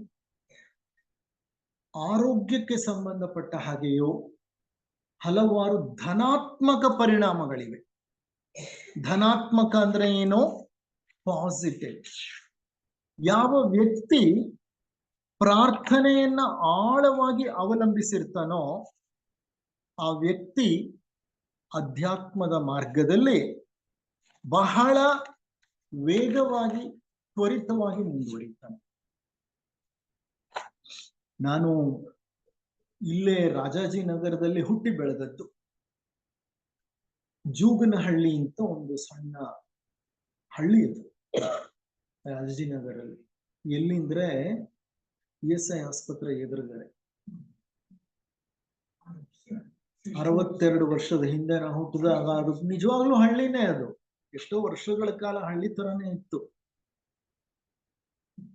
ಆರೋಗ್ಯಕ್ಕೆ ಸಂಬಂಧಪಟ್ಟ ಹಾಗೆಯೂ ಹಲವಾರು ಧನಾತ್ಮಕ ಪರಿಣಾಮಗಳಿವೆ. ಧನಾತ್ಮಕ ಅಂದ್ರೆ ಏನು? ಪಾಸಿಟಿವ್. ಯಾವ ವ್ಯಕ್ತಿ ಪ್ರಾರ್ಥನೆಯನ್ನ ಆಳವಾಗಿ ಅವಲಂಬಿಸಿರ್ತಾನೋ ಆ ವ್ಯಕ್ತಿ ಅಧ್ಯಾತ್ಮದ ಮಾರ್ಗದಲ್ಲಿ ಬಹಳ ವೇಗವಾಗಿ, ತ್ವರಿತವಾಗಿ ಮುಂದುವರಿತಾನೆ. ನಾನು ಇಲ್ಲೇ ರಾಜಾಜಿನಗರದಲ್ಲಿ ಹುಟ್ಟಿ ಬೆಳೆದದ್ದು. ಜೂಗನಹಳ್ಳಿ ಅಂತ ಒಂದು ಸಣ್ಣ ಹಳ್ಳಿ ಅದು ರಾಜಾಜಿನಗರಲ್ಲಿ. ಎಲ್ಲಿಂದ್ರೆ ESI ಆಸ್ಪತ್ರೆ ಎದುರುಗಡೆ. 62 ವರ್ಷದ ಹಿಂದೆ ನಾವು ಹುಟ್ಟಿದಾಗ ಅದು ನಿಜವಾಗ್ಲೂ ಹಳ್ಳಿನೇ. ಅದು ಎಷ್ಟೋ ವರ್ಷಗಳ ಕಾಲ ಹಳ್ಳಿ ತರಾನೇ ಇತ್ತು.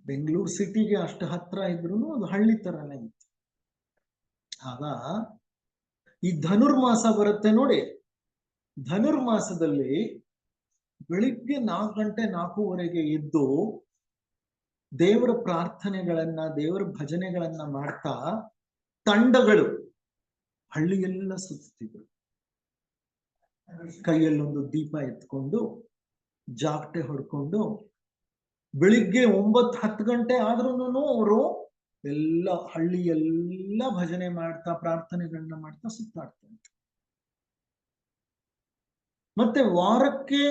ಬೆಂಗಳೂರು ಸಿಟಿಗೆ ಅಷ್ಟು ಹತ್ರ ಇದ್ರು ಅದು ಹಳ್ಳಿ ತರಾನೇ ಇತ್ತು. ಆಗ ಈ ಧನುರ್ಮಾಸ ಬರುತ್ತೆ ನೋಡಿ, ಧನುರ್ಮಾಸದಲ್ಲಿ ಬೆಳಿಗ್ಗೆ 4 ಗಂಟೆ 4:15 ಎದ್ದು ದೇವರ ಪ್ರಾರ್ಥನೆಗಳನ್ನ, ದೇವರ ಭಜನೆಗಳನ್ನ ಮಾಡ್ತಾ ತಂಡಗಳು ಹಳ್ಳಿಯೆಲ್ಲ ಸುತ್ತಿದ್ರು. ಕೈಯಲ್ಲೊಂದು ದೀಪ ಎತ್ಕೊಂಡು, ಜಾಗಟೆ ಹೊಡ್ಕೊಂಡು, ಬೆಳಿಗ್ಗೆ 9-10 ಗಂಟೆ ಆದ್ರೂ ಅವರು ಎಲ್ಲ ಹಳ್ಳಿಯೆಲ್ಲ ಭಜನೆ ಮಾಡ್ತಾ, ಪ್ರಾರ್ಥನೆಗಳನ್ನ ಮಾಡ್ತಾ ಸುತ್ತಾಡ್ತಾರೆ. ಮತ್ತೆ ವಾರಕ್ಕೆ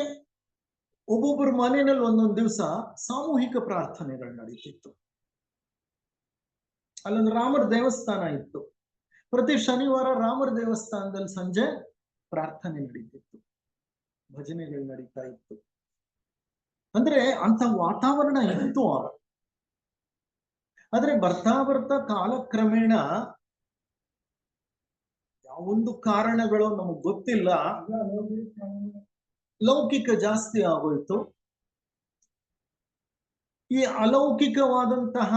ಒಬ್ಬೊಬ್ಬರ ಮನೆಯಲ್ಲಿ ಒಂದೊಂದು ದಿವಸ ಸಾಮೂಹಿಕ ಪ್ರಾರ್ಥನೆಗಳು ನಡೀತಿತ್ತು. ಅಲ್ಲೊಂದು ರಾಮರ ದೇವಸ್ಥಾನ ಇತ್ತು. ಪ್ರತಿ ಶನಿವಾರ ರಾಮರ ದೇವಸ್ಥಾನದಲ್ಲಿ ಸಂಜೆ ಪ್ರಾರ್ಥನೆ ನಡೀತಿತ್ತು, ಭಜನೆಗಳು ನಡೀತಾ ಇತ್ತು. ಅಂದ್ರೆ ಅಂತ ವಾತಾವರಣ ಇತ್ತು ಆಗ. ಆದ್ರೆ ಬರ್ತಾ ಬರ್ತಾ ಕಾಲಕ್ರಮೇಣ ಯಾವೊಂದು ಕಾರಣಗಳು ನಮಗ್ ಗೊತ್ತಿಲ್ಲ, ಲೌಕಿಕ ಜಾಸ್ತಿ ಆಗೋಯ್ತು. ಈ ಅಲೌಕಿಕವಾದಂತಹ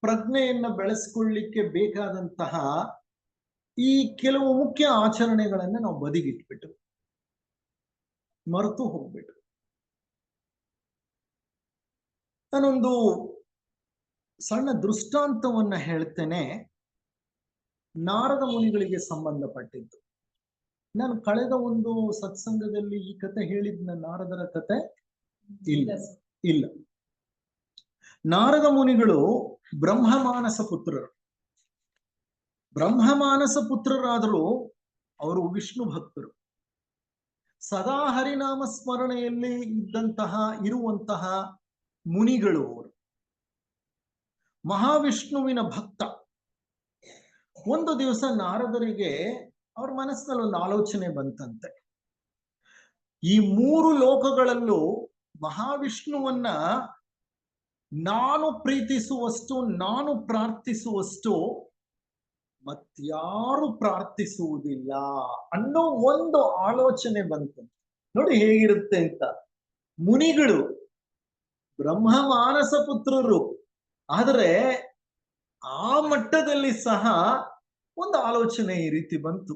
ಪ್ರಜ್ಞೆಯನ್ನ ಬೆಳೆಸ್ಕೊಳ್ಳಿಕ್ಕೆ ಬೇಕಾದಂತಹ ಈ ಕೆಲವು ಮುಖ್ಯ ಆಚರಣೆಗಳನ್ನ ನಾವು ಬದಿಗಿಟ್ಬಿಟ್ಟು ಮರೆತು ಹೋಗ್ಬಿಟ್ಟು. ನಾನೊಂದು ಸಣ್ಣ ದೃಷ್ಟಾಂತವನ್ನ ಹೇಳ್ತೇನೆ, ನಾರದ ಮುನಿಗಳಿಗೆ ಸಂಬಂಧಪಟ್ಟಿದ್ದು. ನಾನು ಕಳೆದ ಒಂದು ಸತ್ಸಂಗದಲ್ಲಿ ಈ ಕತೆ ಹೇಳಿದ್ನ, ನಾರದರ ಕತೆ ಇಲ್ಲ. ನಾರದ ಮುನಿಗಳು ಬ್ರಹ್ಮಮಾನಸ ಪುತ್ರರು. ಬ್ರಹ್ಮಮಾನಸ ಪುತ್ರರಾದರೂ ಅವರು ವಿಷ್ಣು ಭಕ್ತರು. ಸದಾ ಹರಿನಾಮ ಸ್ಮರಣೆಯಲ್ಲಿ ಇರುವಂತಹ ಮುನಿಗಳು ಅವರು. ಮಹಾವಿಷ್ಣುವಿನ ಭಕ್ತ. ಒಂದು ದಿವಸ ನಾರದರಿಗೆ ಅವ್ರ ಮನಸ್ಸಿನಲ್ಲಿ ಒಂದು ಆಲೋಚನೆ ಬಂತಂತೆ. ಈ 3 ಲೋಕಗಳಲ್ಲೂ ಮಹಾವಿಷ್ಣುವನ್ನ ನಾನು ಪ್ರೀತಿಸುವಷ್ಟು, ನಾನು ಪ್ರಾರ್ಥಿಸುವಷ್ಟು ಮತ್ಯಾರು ಪ್ರಾರ್ಥಿಸುವುದಿಲ್ಲ ಅನ್ನೋ ಒಂದು ಆಲೋಚನೆ ಬಂತು. ನೋಡಿ ಹೇಗಿರುತ್ತೆ ಅಂತ. ಮುನಿಗಳು, ಬ್ರಹ್ಮ ಮಾನಸ ಪುತ್ರರು, ಆದರೆ ಆ ಮಟ್ಟದಲ್ಲಿ ಸಹ ಒಂದು ಆಲೋಚನೆ ಈ ರೀತಿ ಬಂತು.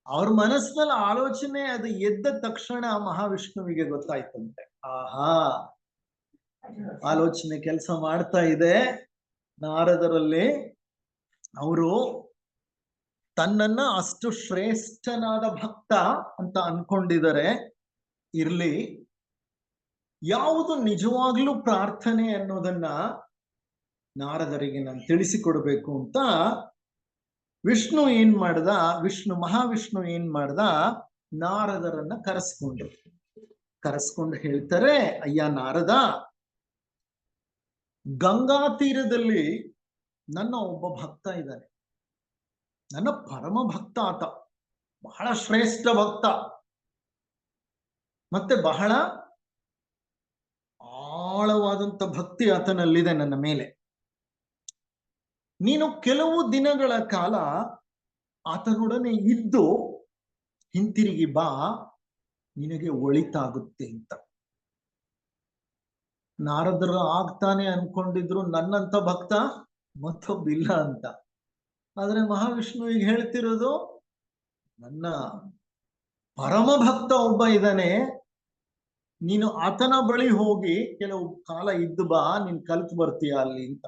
ಅವ್ರ ಮನಸ್ಸಿನಲ್ಲಿ ಆಲೋಚನೆ ಅದು ಎದ್ದ ತಕ್ಷಣ ಮಹಾವಿಷ್ಣುವಿಗೆ ಗೊತ್ತಾಯ್ತಂತೆ, ಆಹಾ ಆಲೋಚನೆ ಕೆಲಸ ಮಾಡ್ತಾ ಇದೆ ನಾರದರಲ್ಲಿ. ಅವರು ತನ್ನನ್ನ ಅಷ್ಟು ಶ್ರೇಷ್ಠನಾದ ಭಕ್ತ ಅಂತ ಅನ್ಕೊಂಡಿದ್ದಾರೆ. ಇರ್ಲಿ, ಯಾವುದು ನಿಜವಾಗ್ಲೂ ಪ್ರಾರ್ಥನೆ ಅನ್ನೋದನ್ನ ನಾರದರಿಗೆ ನಾನು ತಿಳಿಸಿಕೊಡ್ಬೇಕು ಅಂತ ವಿಷ್ಣು ಏನ್ ಮಾಡ್ದ, ಮಹಾವಿಷ್ಣು ಏನ್ ಮಾಡ್ದ, ನಾರದರನ್ನ ಕರೆಸ್ಕೊಂಡು ಹೇಳ್ತಾರೆ, ಅಯ್ಯ ನಾರದ, ಗಂಗಾ ತೀರದಲ್ಲಿ ನನ್ನ ಒಬ್ಬ ಭಕ್ತ ಇದ್ದಾನೆ, ನನ್ನ ಪರಮ ಭಕ್ತ ಆತ, ಬಹಳ ಶ್ರೇಷ್ಠ ಭಕ್ತ, ಮತ್ತೆ ಬಹಳ ಆಳವಾದಂತ ಭಕ್ತಿ ಆತನಲ್ಲಿದೆ ನನ್ನ ಮೇಲೆ. ನೀನು ಕೆಲವು ದಿನಗಳ ಕಾಲ ಆತನೊಡನೆ ಇದ್ದು ಹಿಂತಿರುಗಿ ಬಾ, ನಿನಗೆ ಒಳಿತಾಗುತ್ತೆ ಅಂತ. ನಾರದರು ಆಗ್ತಾನೆ ಅನ್ಕೊಂಡಿದ್ರು ನನ್ನಂತ ಭಕ್ತ ಮತ್ತೊಬ್ಬಿಲ್ಲ ಅಂತ. ಆದ್ರೆ ಮಹಾವಿಷ್ಣು ಈಗ ಹೇಳ್ತಿರೋದು, ನನ್ನ ಪರಮ ಭಕ್ತ ಒಬ್ಬ ಇದ್ದಾನೆ, ನೀನು ಆತನ ಬಳಿ ಹೋಗಿ ಕೆಲವು ಕಾಲ ಇದ್ದು ಬಾ, ನೀನ್ ಕಲ್ತು ಬರ್ತೀಯ ಅಲ್ಲಿ ಅಂತ.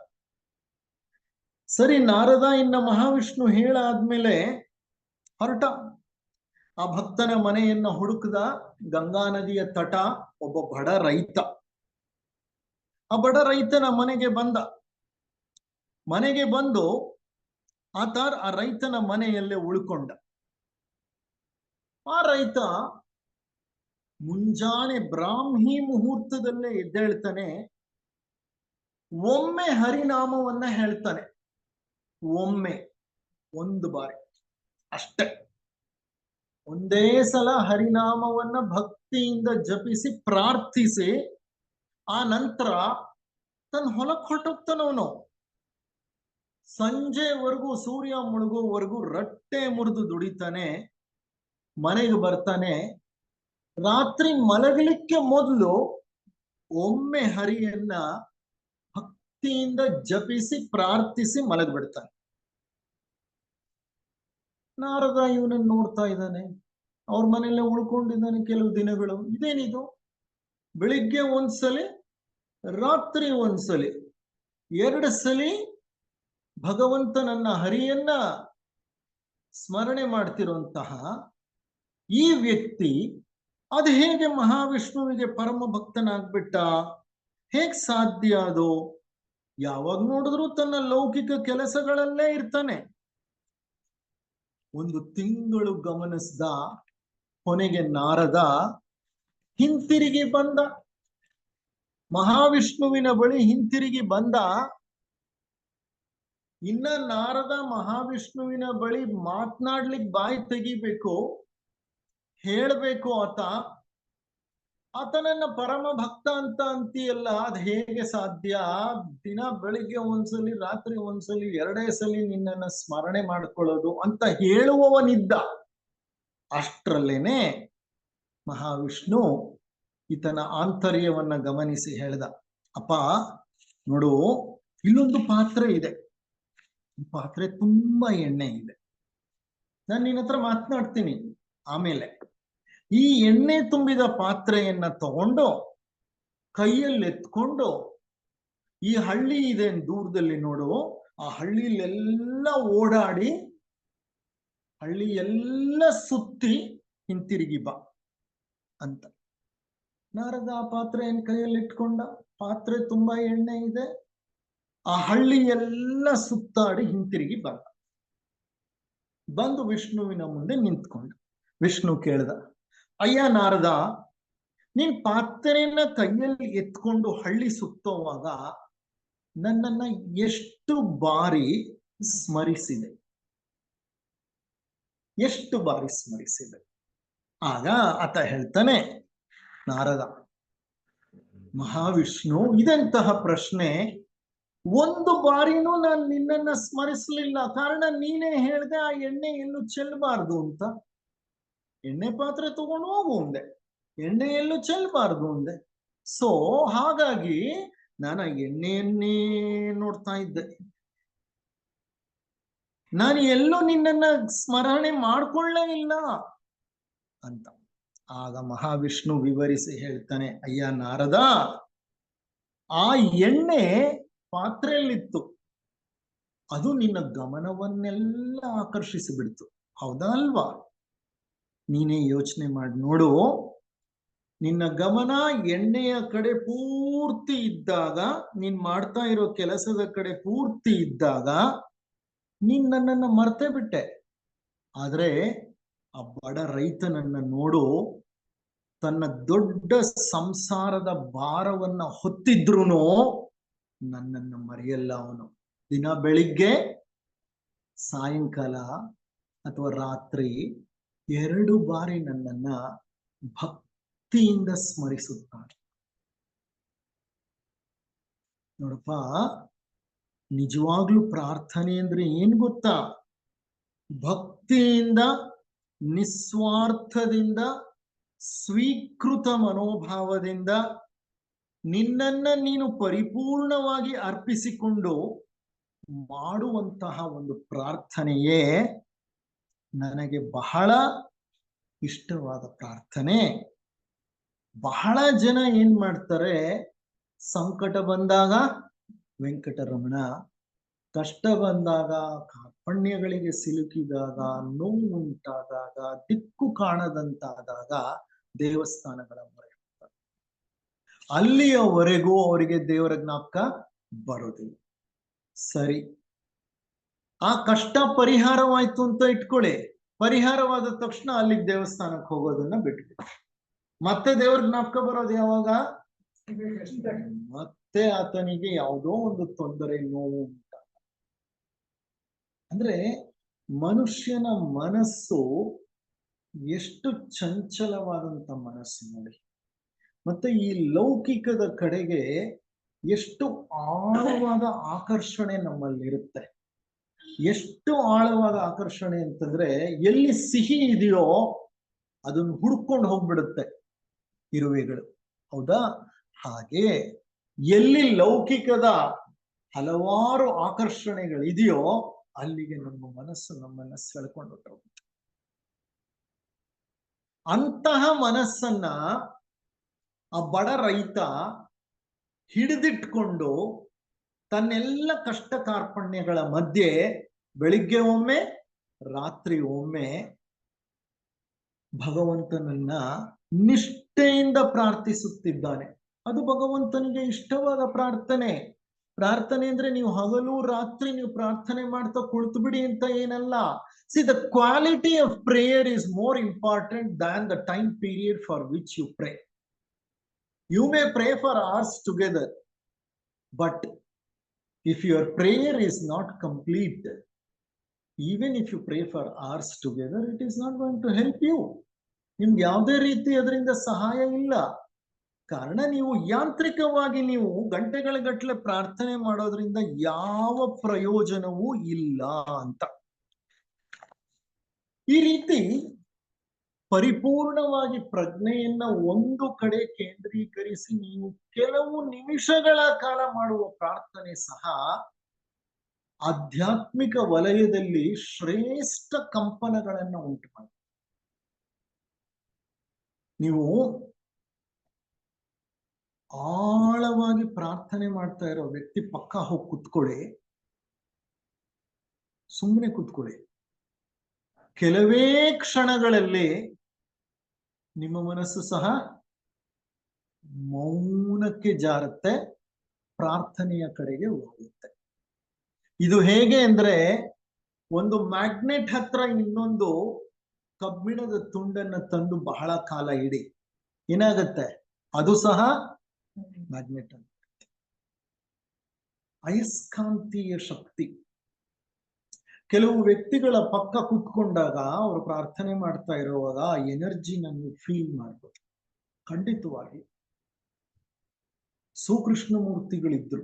ಸರಿ, ನಾರದ ಇನ್ನ ಮಹಾವಿಷ್ಣು ಹೇಳಾದ್ಮೇಲೆ ಹೊರಟ. ಆ ಭಕ್ತನ ಮನೆಯನ್ನ ಹುಡುಕದ. ಗಂಗಾ ನದಿಯ ತಟ, ಒಬ್ಬ ಬಡ ರೈತ. ಆ ಬಡ ರೈತನ ಮನೆಗೆ ಬಂದು ಆತ ಆ ರೈತನ ಮನೆಯಲ್ಲೇ ಉಳ್ಕೊಂಡ. ಆ ರೈತ ಮುಂಜಾನೆ ಬ್ರಾಹ್ಮಿ ಮುಹೂರ್ತದಲ್ಲೇ ಎದ್ದೇಳ್ತಾನೆ, ಒಮ್ಮೆ ಹರಿನಾಮವನ್ನ ಹೇಳ್ತಾನೆ, ಒಮ್ಮೆ, ಒಂದು ಬಾರಿ ಅಷ್ಟೇ, ಒಂದೇ ಸಲ ಹರಿನಾಮವನ್ನ ಭಕ್ತಿಯಿಂದ ಜಪಿಸಿ ಪ್ರಾರ್ಥಿಸಿ ಆ ನಂತರ ತನ್ನ ಹೊಲಕ್ಕೆ ಹೊರಟೋಗ್ತಾನವನು. ಸಂಜೆವರೆಗೂ, ಸೂರ್ಯ ಮುಳುಗೋವರೆಗೂ ರಟ್ಟೆ ಮುರಿದು ದುಡಿತಾನೆ, ಮನೆಗೆ ಬರ್ತಾನೆ. ರಾತ್ರಿ ಮಲಗಲಿಕ್ಕೆ ಮೊದಲು ಒಮ್ಮೆ ಹರಿಯನ್ನ ಭಕ್ತಿಯಿಂದ ಜಪಿಸಿ ಪ್ರಾರ್ಥಿಸಿ ಮಲಗ್ಬಿಡ್ತಾನೆ. ನಾರದ ಇವನನ್ನು ನೋಡ್ತಾ ಇದ್ದಾನೆ, ಅವ್ರ ಮನೆಯಲ್ಲೇ ಉಳ್ಕೊಂಡಿದ್ದಾನೆ ಕೆಲವು ದಿನಗಳು. ಇದೇನಿದು, ಬೆಳಿಗ್ಗೆ ಒಂದ್ಸಲಿ, ರಾತ್ರಿ ಒಂದ್ಸಲಿ, 2 ಸಲಿ ಭಗವಂತನನ್ನ, ಹರಿಯನ್ನ ಸ್ಮರಣೆ ಮಾಡ್ತಿರುವಂತಹ ಈ ವ್ಯಕ್ತಿ ಅದು ಹೇಗೆ ಮಹಾವಿಷ್ಣುವಿಗೆ ಪರಮ ಭಕ್ತನಾಗ್ಬಿಟ್ಟ? ಹೇಗ್ ಸಾಧ್ಯ ಅದು? ಯಾವಾಗ ನೋಡಿದ್ರು ತನ್ನ ಲೌಕಿಕ ಕೆಲಸಗಳಲ್ಲೇ ಇರ್ತಾನೆ. 1 ತಿಂಗಳು ಗಮನಿಸ್ದ. ಕೊನೆಗೆ ನಾರದ ಹಿಂತಿರುಗಿ ಬಂದ, ಮಹಾವಿಷ್ಣುವಿನ ಬಳಿ ಹಿಂತಿರುಗಿ ಬಂದ. ಇನ್ನ ನಾರದ ಮಹಾವಿಷ್ಣುವಿನ ಬಳಿ ಮಾತನಾಡ್ಲಿಕ್ಕೆ ಬಾಯಿ ತೆಗಿಬೇಕು, ಹೇಳ್ಬೇಕು. ಆತನನ್ನ ಪರಮ ಭಕ್ತ ಅಂತ ಅಂತೀಯಲ್ಲ, ಅದ್ ಹೇಗೆ ಸಾಧ್ಯ? ದಿನ ಬೆಳಿಗ್ಗೆ ಒಂದ್ಸಲಿ, ರಾತ್ರಿ ಒಂದ್ಸಲಿ, 2 ಸಲಿ ನಿನ್ನನ್ನ ಸ್ಮರಣೆ ಮಾಡ್ಕೊಳ್ಳೋದು ಅಂತ ಹೇಳುವವನಿದ್ದ. ಅಷ್ಟ್ರಲ್ಲೇನೆ ಮಹಾವಿಷ್ಣು ಈತನ ಆಂತರ್ಯವನ್ನ ಗಮನಿಸಿ ಹೇಳ್ದ, ಅಪ್ಪ ನೋಡು, ಇಲ್ಲೊಂದು ಪಾತ್ರೆ ಇದೆ, ಈ ಪಾತ್ರೆ ತುಂಬಾ ಎಣ್ಣೆ ಇದೆ, ನಾನು ನಿನ್ನ ಹತ್ರ ಮಾತನಾಡ್ತೀನಿ ಆಮೇಲೆ. ಈ ಎಣ್ಣೆ ತುಂಬಿದ ಪಾತ್ರೆಯನ್ನ ತಗೊಂಡು ಕೈಯಲ್ಲಿ ಎತ್ಕೊಂಡು, ಈ ಹಳ್ಳಿ ಇದೆ ದೂರದಲ್ಲಿ ನೋಡು, ಆ ಹಳ್ಳಿಲೆಲ್ಲ ಓಡಾಡಿ, ಹಳ್ಳಿ ಎಲ್ಲ ಸುತ್ತಿ ಹಿಂತಿರುಗಿ ಬಾ ಅಂತ. ನಾರದ ಆ ಪಾತ್ರೆಯನ್ನು ಕೈಯಲ್ಲಿ ಇಟ್ಕೊಂಡ, ಪಾತ್ರೆ ತುಂಬಾ ಎಣ್ಣೆ ಇದೆ, ಆ ಹಳ್ಳಿ ಎಲ್ಲ ಸುತ್ತಾಡಿ ಹಿಂತಿರುಗಿ ಬಂದು ವಿಷ್ಣುವಿನ ಮುಂದೆ ನಿಂತ್ಕೊಂಡ. ವಿಷ್ಣು ಕೇಳ್ದ, ಅಯ್ಯ ನಾರದ, ನೀನ್ ಪಾತ್ರೆಯನ್ನ ಕೈಯಲ್ಲಿ ಎತ್ಕೊಂಡು ಹಳ್ಳಿ ಸುತ್ತೋವಾಗ ನನ್ನನ್ನ ಎಷ್ಟು ಬಾರಿ ಸ್ಮರಿಸಿದೆ? ಎಷ್ಟು ಬಾರಿ ಸ್ಮರಿಸಿದೆ? ಆಗ ಆತ ಹೇಳ್ತಾನೆ, ನಾರದ, ಮಹಾವಿಷ್ಣು, ಇದೆಂತಹ ಪ್ರಶ್ನೆ? 1 ಬಾರಿನೂ ನಾನು ನಿನ್ನನ್ನ ಸ್ಮರಿಸಲಿಲ್ಲ. ಕಾರಣ ನೀನೇ ಹೇಳ್ದೆ ಆ ಎಣ್ಣೆ ಎಲ್ಲೂ ಚೆಲ್ಲಬಾರ್ದು ಅಂತ. ಎಣ್ಣೆ ಪಾತ್ರೆ ತಗೊಂಡು ಹೋಗು ಅಂದೆ, ಎಣ್ಣೆ ಎಲ್ಲೂ ಚೆಲ್ಲಬಾರ್ದು ಅಂದೆ. ಸೊ ಹಾಗಾಗಿ ನಾನು ಆ ಎಣ್ಣೆಯನ್ನೇ ನೋಡ್ತಾ ಇದ್ದೆ. ನಾನು ಎಲ್ಲೂ ನಿನ್ನನ್ನ ಸ್ಮರಣೆ ಮಾಡ್ಕೊಳ್ಳೇ ಇಲ್ಲ ಅಂತ. ಆಗ ಮಹಾವಿಷ್ಣು ವಿವರಿಸಿ ಹೇಳ್ತಾನೆ, ಅಯ್ಯ ನಾರದ, ಆ ಎಣ್ಣೆ ಪಾತ್ರೆಯಲ್ಲಿತ್ತು, ಅದು ನಿನ್ನ ಗಮನವನ್ನೆಲ್ಲ ಆಕರ್ಷಿಸಿ ಬಿಡ್ತು, ಹೌದಾ ಅಲ್ವಾ? ನೀನೇ ಯೋಚನೆ ಮಾಡಿ ನೋಡು. ನಿನ್ನ ಗಮನ ಎಣ್ಣೆಯ ಕಡೆ ಪೂರ್ತಿ ಇದ್ದಾಗ, ನೀನ್ ಮಾಡ್ತಾ ಇರೋ ಕೆಲಸದ ಕಡೆ ಪೂರ್ತಿ ಇದ್ದಾಗ ನೀನ್ ನನ್ನನ್ನ ಮರ್ತೇ ಬಿಟ್ಟೆ. ಆದ್ರೆ ಆ ಬಡ ರೈತನನ್ನ ನೋಡು, ತನ್ನ ದೊಡ್ಡ ಸಂಸಾರದ ಭಾರವನ್ನ ಹೊತ್ತಿದ್ರುನು ನನ್ನನ್ನ ಮರೆಯಲ್ಲ ಅವನು. ದಿನ ಬೆಳಿಗ್ಗೆ ಸಾಯಂಕಾಲ ಅಥವಾ ರಾತ್ರಿ 2 ಬಾರಿ ನನ್ನನ್ನ ಭಕ್ತಿಯಿಂದ ಸ್ಮರಿಸುತ್ತಾನೆ. ನೋಡಪ್ಪ, ನಿಜವಾಗ್ಲೂ ಪ್ರಾರ್ಥನೆ ಅಂದ್ರೆ ಏನ್ ಗೊತ್ತಾ? ಭಕ್ತಿಯಿಂದ, ನಿಸ್ವಾರ್ಥದಿಂದ, ಸ್ವೀಕೃತ ಮನೋಭಾವದಿಂದ ನಿನ್ನನ್ನ ನೀನು ಪರಿಪೂರ್ಣವಾಗಿ ಅರ್ಪಿಸಿಕೊಂಡು ಮಾಡುವಂತಹ ಒಂದು ಪ್ರಾರ್ಥನೆಯೇ ನನಗೆ ಬಹಳ ಇಷ್ಟವಾದ ಪ್ರಾರ್ಥನೆ. ಬಹಳ ಜನ ಏನ್ ಮಾಡ್ತಾರೆ, ಸಂಕಟ ಬಂದಾಗ ವೆಂಕಟರಮಣ, ಕಷ್ಟ ಬಂದಾಗ, ಕಾರ್ಪಣ್ಯಗಳಿಗೆ ಸಿಲುಕಿದಾಗ, ನೋವು ಉಂಟಾದಾಗ, ದಿಕ್ಕು ಕಾಣದಂತಾದಾಗ ದೇವಸ್ಥಾನಗಳ ಮೊರೆ ಹೋಗ್ತಾರೆ. ಅಲ್ಲಿಯವರೆಗೂ ಅವರಿಗೆ ದೇವರ ಜ್ಞಾಪಕ ಬರೋದಿಲ್ಲ. ಸರಿ, ಆ ಕಷ್ಟ ಪರಿಹಾರವಾಯ್ತು ಅಂತ ಇಟ್ಕೊಳ್ಳಿ. ಪರಿಹಾರವಾದ ತಕ್ಷಣ ಅಲ್ಲಿಗೆ ದೇವಸ್ಥಾನಕ್ಕೆ ಹೋಗೋದನ್ನ ಬಿಟ್ಬಿಟ್ಟು ಮತ್ತೆ ದೇವ್ರ ಜ್ಞಾಪಕ ಬರೋದು ಯಾವಾಗ? ಮತ್ತೆ ಆತನಿಗೆ ಯಾವುದೋ ಒಂದು ತೊಂದರೆ, ನೋವು ಉಂಟಾಗ. ಅಂದ್ರೆ ಮನುಷ್ಯನ ಮನಸ್ಸು ಎಷ್ಟು ಚಂಚಲವಾದಂತ ಮನಸ್ಸು ನೋಡಿ. ಮತ್ತೆ ಈ ಲೌಕಿಕದ ಕಡೆಗೆ ಎಷ್ಟು ಆಳವಾದ ಆಕರ್ಷಣೆ ನಮ್ಮಲ್ಲಿರುತ್ತೆ. ಎಷ್ಟು ಆಳವಾದ ಆಕರ್ಷಣೆ ಅಂತಂದ್ರೆ, ಎಲ್ಲಿ ಸಿಹಿ ಇದೆಯೋ ಅದನ್ನು ಹುಡ್ಕೊಂಡು ಹೋಗ್ಬಿಡುತ್ತೆ ಇರುವೆಗಳು, ಹೌದಾ? ಹಾಗೆ ಎಲ್ಲಿ ಲೌಕಿಕದ ಹಲವಾರು ಆಕರ್ಷಣೆಗಳಿದೆಯೋ ಅಲ್ಲಿಗೆ ನಮ್ಮ ಮನಸ್ಸು ನಮ್ಮನ್ನ ಸೆಳ್ಕೊಂಡು ಹೋಗುತ್ತೆ. ಅಂತಹ ಮನಸ್ಸನ್ನ ಆ ಬಡ ರೈತ ಹಿಡಿದಿಟ್ಕೊಂಡು ತನ್ನೆಲ್ಲ ಕಷ್ಟ ಕಾರ್ಪಣ್ಯಗಳ ಮಧ್ಯೆ ಬೆಳಿಗ್ಗೆ ಒಮ್ಮೆ, ರಾತ್ರಿ ಒಮ್ಮೆ ಭಗವಂತನನ್ನ ನಿಷ್ಠೆಯಿಂದ ಪ್ರಾರ್ಥಿಸುತ್ತಿದ್ದಾನೆ. ಅದು ಭಗವಂತನಿಗೆ ಇಷ್ಟವಾದ ಪ್ರಾರ್ಥನೆ. ಪ್ರಾರ್ಥನೆ ಅಂದ್ರೆ ನೀವು ಹಗಲು ರಾತ್ರಿ ನೀವು ಪ್ರಾರ್ಥನೆ ಮಾಡ್ತಾ ಕುಳಿತು ಬಿಡಿ ಅಂತ ಏನಲ್ಲ. See, the quality of prayer is more important than the time period for which you pray. You may pray for hours together, but if your prayer is not complete, even if you pray for hours together, it is not going to help you. ನಿಮ್ಗೆ ಯಾವುದೇ ರೀತಿ ಅದರಿಂದ ಸಹಾಯ ಇಲ್ಲ. ಕಾರಣ, ನೀವು ಯಾಂತ್ರಿಕವಾಗಿ ನೀವು ಗಂಟೆಗಳ ಗಟ್ಟಲೆ ಪ್ರಾರ್ಥನೆ ಮಾಡೋದ್ರಿಂದ ಯಾವ ಪ್ರಯೋಜನವೂ ಇಲ್ಲ ಅಂತ. ಈ ರೀತಿ ಪರಿಪೂರ್ಣವಾಗಿ ಪ್ರಜ್ಞೆಯನ್ನ ಒಂದು ಕಡೆ ಕೇಂದ್ರೀಕರಿಸಿ ನೀವು ಕೆಲವು ನಿಮಿಷಗಳ ಕಾಲ ಮಾಡುವ ಪ್ರಾರ್ಥನೆ ಸಹ ಆಧ್ಯಾತ್ಮಿಕ ವಲಯದಲ್ಲಿ ಶ್ರೇಷ್ಠ ಕಂಪನಗಳನ್ನ ಉಂಟು ಮಾಡಿ. ನೀವು ಆಳವಾಗಿ ಪ್ರಾರ್ಥನೆ ಮಾಡ್ತಾ ಇರೋ ವ್ಯಕ್ತಿ ಪಕ್ಕ ಹೋಗಿ ಕುತ್ಕೊಳ್ಳಿ, ಸುಮ್ಮನೆ ಕುತ್ಕೊಳ್ಳಿ. ಕೆಲವೇ ಕ್ಷಣಗಳಲ್ಲಿ ನಿಮ್ಮ ಮನಸ್ಸು ಸಹ ಮೌನಕ್ಕೆ ಜಾರುತ್ತೆ, ಪ್ರಾರ್ಥನೆಯ ಕಡೆಗೆ ಹೋಗುತ್ತೆ. ಇದು ಹೇಗೆ ಅಂದ್ರೆ, ಒಂದು ಮ್ಯಾಗ್ನೆಟ್ ಹತ್ರ ಇನ್ನೊಂದು ಕಬ್ಬಿಣದ ತುಂಡನ್ನ ತಂದು ಬಹಳ ಕಾಲ ಇಡಿ, ಏನಾಗತ್ತೆ? ಅದು ಸಹ ಮ್ಯಾಗ್ನೆಟ್ ಅಂತ. ಅಯಸ್ಕಾಂತೀಯ ಶಕ್ತಿ. ಕೆಲವು ವ್ಯಕ್ತಿಗಳ ಪಕ್ಕ ಕುತ್ಕೊಂಡಾಗ ಅವರು ಪ್ರಾರ್ಥನೆ ಮಾಡ್ತಾ ಇರುವಾಗ ಆ ಎನರ್ಜಿನ ನೀವು ಫೀಲ್ ಮಾಡ್ಬೋದು. ಖಂಡಿತವಾಗಿ ಸುಕೃಷ್ಣಮೂರ್ತಿಗಳಿದ್ರು